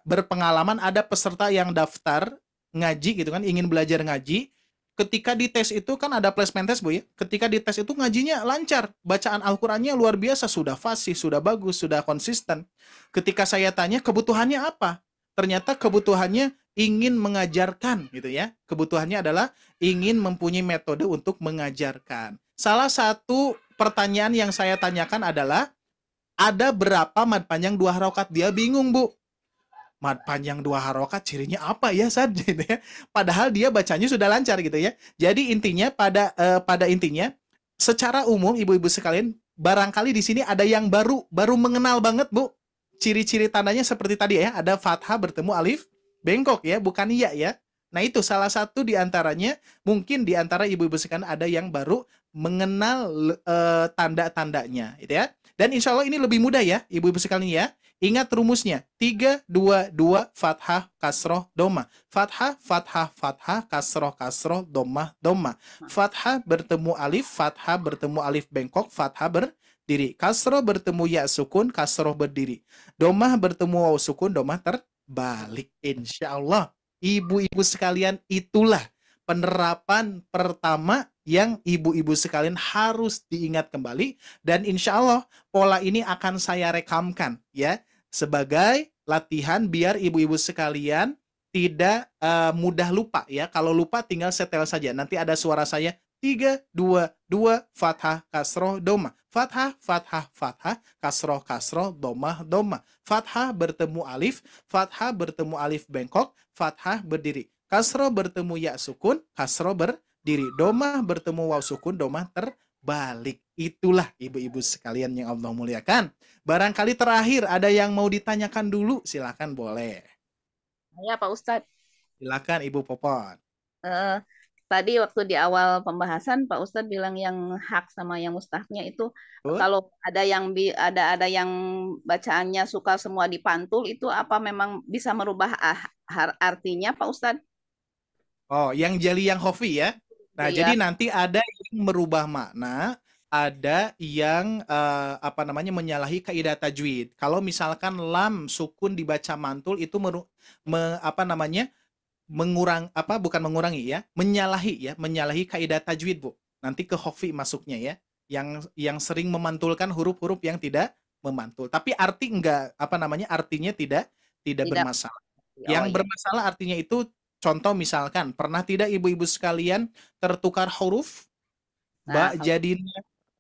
berpengalaman ada peserta yang daftar ngaji gitu kan, ingin belajar ngaji. Ketika dites itu kan ada placement test Bu ya. Ketika dites itu ngajinya lancar, bacaan Al-Qur'annya luar biasa, sudah fasih, sudah bagus, sudah konsisten. Ketika saya tanya kebutuhannya apa? Ternyata kebutuhannya ingin mengajarkan gitu ya. Kebutuhannya adalah ingin mempunyai metode untuk mengajarkan. Salah satu pertanyaan yang saya tanyakan adalah ada berapa mad panjang 2 harokat? Dia bingung Bu. Mad panjang 2 harokat cirinya apa ya Sad gitu ya. Padahal dia bacanya sudah lancar gitu ya. Jadi intinya pada intinya secara umum Ibu-ibu sekalian, barangkali di sini ada yang baru mengenal banget Bu. Ciri-ciri tandanya seperti tadi ya, ada fathah bertemu alif bengkok ya, bukan iya ya. Nah, itu salah satu di antaranya, mungkin di antara Ibu-ibu sekalian ada yang baru mengenal tanda-tandanya gitu ya. Dan insya Allah ini lebih mudah ya Ibu-ibu sekalian ya. Ingat rumusnya, 3, 2, 2, fathah, kasroh, domah. Fathah, fathah, fathah, kasroh, kasroh, domah, domah. Fathah bertemu alif bengkok, fathah berdiri. Kasroh bertemu ya sukun, kasroh berdiri. Domah bertemu waw sukun, domah terbalik. Insya Allah, Ibu-ibu sekalian, itulah penerapan pertama yang Ibu-ibu sekalian harus diingat kembali, dan insya Allah pola ini akan saya rekamkan ya sebagai latihan biar Ibu-ibu sekalian tidak mudah lupa ya. Kalau lupa tinggal setel saja, nanti ada suara saya 3, 2, 2, fathah, kasroh, domah. Fathah, fathah, fathah, kasroh, kasroh, domah, domah. Fathah bertemu alif bengkok, fathah berdiri. Kasroh bertemu ya sukun, kasroh berdiri. Domah bertemu waw sukun, domah terbalik. Itulah Ibu-ibu sekalian yang Allah muliakan. Barangkali terakhir ada yang mau ditanyakan dulu, silakan boleh. Ya Pak Ustadz. Silakan Ibu Popon. Tadi waktu di awal pembahasan Pak Ustadz bilang yang hak sama yang mustahaknya itu kalau ada yang bacaannya suka semua dipantul, itu apa memang bisa merubah artinya Pak Ustadz? Oh, yang jali yang khofi ya. Nah, Iya. jadi nanti ada yang merubah makna, ada yang menyalahi kaidah tajwid. Kalau misalkan lam sukun dibaca mantul itu menyalahi kaidah tajwid Bu. Nanti ke khofi masuknya ya. Yang sering memantulkan huruf-huruf yang tidak memantul. Tapi artinya tidak bermasalah. Yang bermasalah artinya itu, contoh misalkan, pernah tidak Ibu-ibu sekalian tertukar huruf? Ba jadi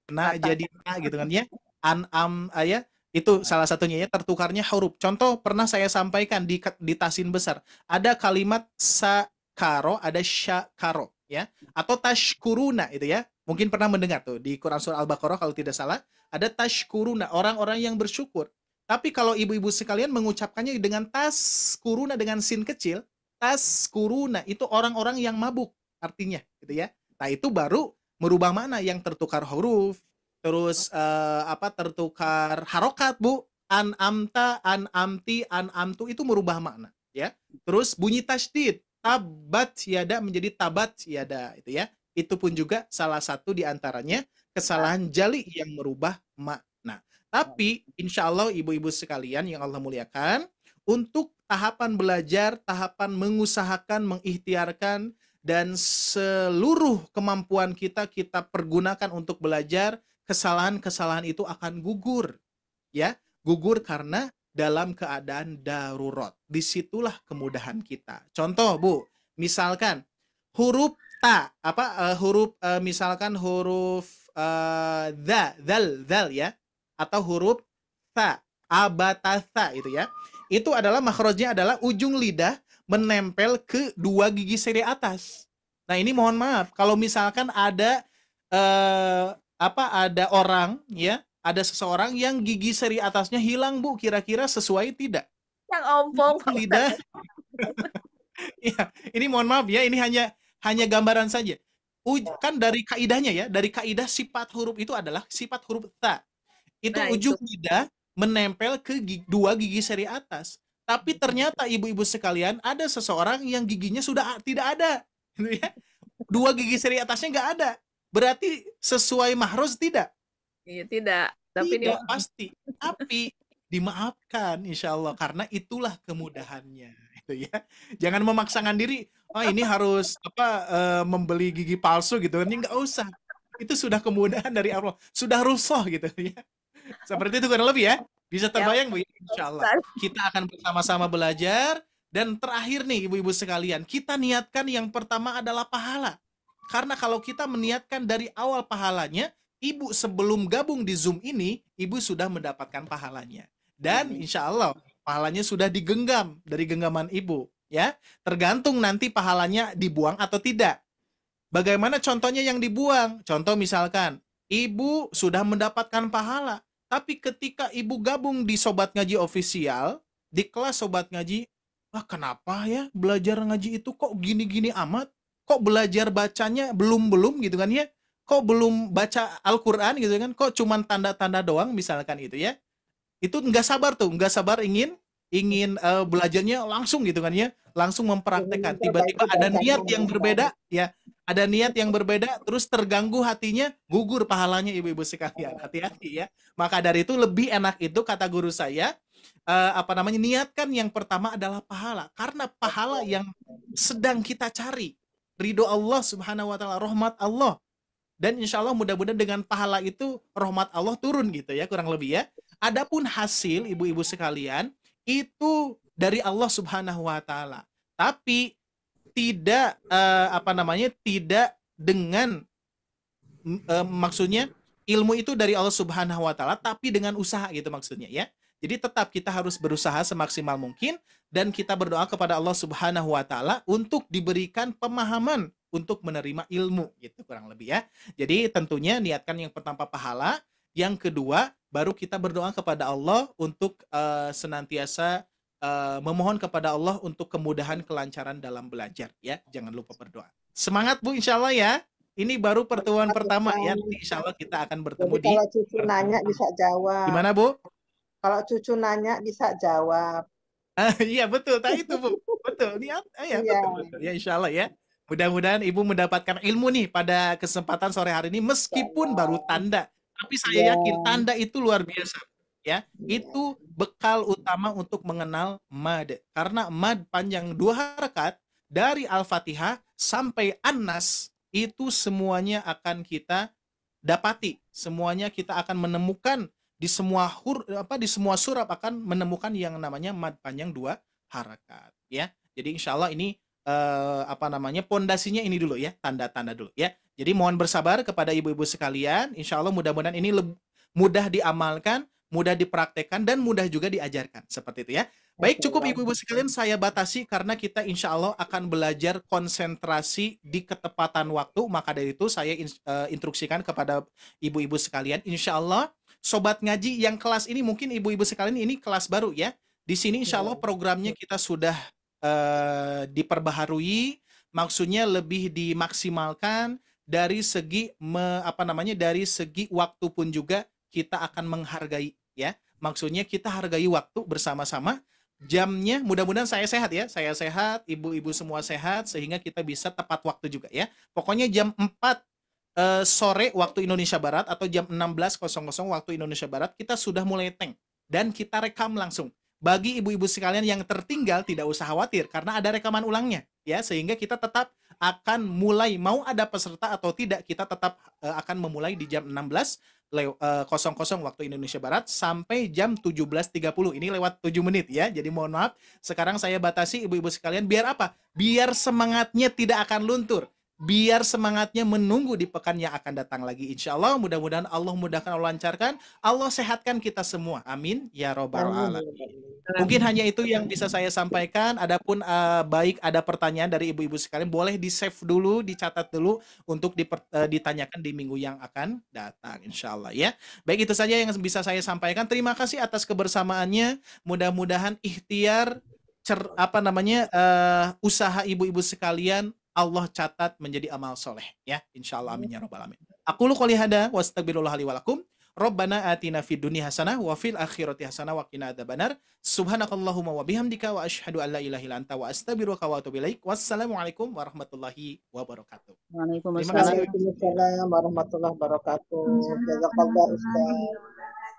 na jadi na gitu kan ya. An'am ya. Itu salah satunya ya, tertukarnya huruf. Contoh pernah saya sampaikan di tasin besar. Ada kalimat sakaro, ada syakaro ya. Atau tashkuruna itu ya. Mungkin pernah mendengar tuh di Quran surah Al-Baqarah kalau tidak salah, ada tashkuruna, orang-orang yang bersyukur. Tapi kalau Ibu-ibu sekalian mengucapkannya dengan taskuruna dengan sin kecil, taskuruna itu orang-orang yang mabuk artinya gitu ya. Nah, itu baru merubah makna, yang tertukar huruf, terus tertukar harokat Bu. An'amta, an'amti, an'amtu itu merubah makna ya. Terus bunyi tasydid, tabat yada menjadi tabat yada itu ya. Itu pun juga salah satu di antaranya kesalahan jali yang merubah makna. Nah, tapi insya Allah ibu-ibu sekalian yang Allah muliakan, untuk tahapan belajar, tahapan mengusahakan, mengikhtiarkan, dan seluruh kemampuan kita pergunakan untuk belajar, kesalahan-kesalahan itu akan gugur. Ya, gugur karena dalam keadaan darurat. Disitulah kemudahan kita. Contoh, Bu, misalkan huruf ta, misalkan huruf zal ya, atau huruf ta, abatasa itu ya. Itu adalah makhrajnya adalah ujung lidah menempel ke dua gigi seri atas. Nah, ini mohon maaf kalau misalkan ada ada orang ya, ada seseorang yang gigi seri atasnya hilang, Bu, kira-kira sesuai tidak? Yang ompong. Lidah. Ya, ini mohon maaf ya, ini hanya gambaran saja. Kan dari kaidahnya ya, dari kaidah sifat huruf itu adalah sifat huruf ta. Itu ujung lidah menempel ke dua gigi seri atas. Tapi ternyata ibu-ibu sekalian, ada seseorang yang giginya sudah tidak ada. Gitu ya. Dua gigi seri atasnya nggak ada. Berarti sesuai mahruz tidak? Iya, tidak. Tapi tidak pasti. Tapi dimaafkan insya Allah karena itulah kemudahannya. Gitu ya. Jangan memaksakan diri. Oh, ini harus membeli gigi palsu gitu. Ini nggak usah. Itu sudah kemudahan dari Allah. Sudah rusuh gitu ya. Seperti itu kurang lebih ya. Bisa terbayang Bu, insya Allah. Kita akan bersama-sama belajar. Dan terakhir nih ibu-ibu sekalian, kita niatkan yang pertama adalah pahala. Karena kalau kita meniatkan dari awal pahalanya, ibu sebelum gabung di Zoom ini, ibu sudah mendapatkan pahalanya. Dan insya Allah pahalanya sudah digenggam dari genggaman ibu. Ya, tergantung nanti pahalanya dibuang atau tidak. Bagaimana contohnya yang dibuang? Contoh misalkan, ibu sudah mendapatkan pahala, tapi ketika ibu gabung di Sobat Ngaji Official, di kelas Sobat Ngaji, kenapa ya belajar ngaji itu kok gini-gini amat? Kok belajar bacanya belum gitu kan ya? Kok belum baca Al-Quran gitu kan? Kok cuman tanda-tanda doang misalkan itu ya? Itu nggak sabar ingin belajarnya langsung gitu kan ya? Langsung mempraktekkan. Tiba-tiba ada niat yang berbeda ya. Ada niat yang berbeda, terus terganggu hatinya, gugur pahalanya ibu-ibu sekalian. Hati-hati ya. Maka dari itu lebih enak itu kata guru saya, niatkan yang pertama adalah pahala. Karena pahala yang sedang kita cari, ridho Allah Subhanahu wa taala, rahmat Allah. Dan insya Allah mudah-mudahan dengan pahala itu rahmat Allah turun gitu ya, kurang lebih ya. Adapun hasil ibu-ibu sekalian itu dari Allah Subhanahu wa taala. Tapi tidak tidak dengan maksudnya ilmu itu dari Allah Subhanahu wa taala tapi dengan usaha gitu maksudnya ya. Jadi tetap kita harus berusaha semaksimal mungkin dan kita berdoa kepada Allah Subhanahu wa taala untuk diberikan pemahaman untuk menerima ilmu gitu kurang lebih ya. Jadi tentunya niatkan yang pertama pahala, yang kedua baru kita berdoa kepada Allah untuk senantiasa memohon kepada Allah untuk kemudahan kelancaran dalam belajar ya. Jangan lupa berdoa. Semangat Bu insya Allah ya. Ini baru pertemuan pertama ya. Nanti insya Allah kita akan bertemu. Jadi kalau cucu nanya bisa jawab. Gimana Bu? Kalau cucu nanya bisa jawab. Iya betul, itu Bu. Betul. Niat ya, betul. Ya insya Allah ya. Mudah-mudahan Ibu mendapatkan ilmu nih pada kesempatan sore hari ini meskipun baru tanda. Tapi saya yakin tanda itu luar biasa. Ya, itu bekal utama untuk mengenal mad. Karena mad panjang 2 harakat dari Al-Fatihah sampai An-Nas itu semuanya akan kita dapati. Semuanya kita akan menemukan di semua surah akan menemukan yang namanya mad panjang 2 harakat ya. Jadi insyaallah ini pondasinya ini dulu ya, tanda-tanda dulu ya. Jadi mohon bersabar kepada ibu-ibu sekalian. Insyaallah mudah-mudahan ini mudah diamalkan, mudah dipraktekkan dan mudah juga diajarkan seperti itu ya. Baik, cukup ibu-ibu sekalian saya batasi karena kita insya Allah akan belajar konsentrasi di ketepatan waktu. Maka dari itu saya instruksikan kepada ibu-ibu sekalian, insya Allah Sobat Ngaji yang kelas ini mungkin ibu-ibu sekalian ini kelas baru ya. Di sini insya Allah programnya kita sudah diperbaharui, maksudnya lebih dimaksimalkan dari segi dari segi waktu pun juga kita akan menghargai ya. Maksudnya kita hargai waktu bersama-sama. Jamnya mudah-mudahan saya sehat ya. Saya sehat, ibu-ibu semua sehat sehingga kita bisa tepat waktu juga ya. Pokoknya jam 4 sore waktu Indonesia Barat atau jam 16.00 waktu Indonesia Barat kita sudah mulai tank dan kita rekam langsung. Bagi ibu-ibu sekalian yang tertinggal tidak usah khawatir karena ada rekaman ulangnya ya, sehingga kita tetap akan mulai, mau ada peserta atau tidak, kita tetap akan memulai di jam 16.00 waktu Indonesia Barat sampai jam 17.30. Ini lewat 7 menit ya. Jadi mohon maaf, sekarang saya batasi ibu-ibu sekalian biar apa? Biar semangatnya tidak akan luntur. Biar semangatnya menunggu di pekan yang akan datang lagi. Insya Allah, mudah-mudahan Allah mudahkan, Allah lancarkan, Allah sehatkan kita semua. Amin ya robbal alamin. Mungkin hanya itu yang bisa saya sampaikan. Adapun baik ada pertanyaan dari ibu-ibu sekalian, boleh di save dulu, dicatat dulu untuk ditanyakan di minggu yang akan datang. Insya Allah ya. Baik, itu saja yang bisa saya sampaikan. Terima kasih atas kebersamaannya. Mudah-mudahan ikhtiar usaha ibu-ibu sekalian Allah catat menjadi amal soleh ya, insyaallah, amin ya robbal alamin. Aqulu qouli hada wa astaghfirullah li wa lakum. Rabbana atina fid dunya hasanah wa fil akhirati hasanah wa qina adzabannar. Subhanakallahumma wa bihamdika wa asyhadu an la ilaha illa anta wa astaghfiruka wa atubu ilaik. Wassalamualaikum warahmatullahi wabarakatuh. Waalaikumsalam warahmatullahi wabarakatuh. Jazakallah Ustaz.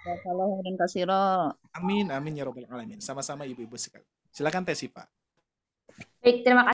Jazakallahu khairan katsira. Amin amin ya robbal alamin. Sama-sama ibu-ibu sekalian. Silakan Teh Sifa. Baik, terima kasih.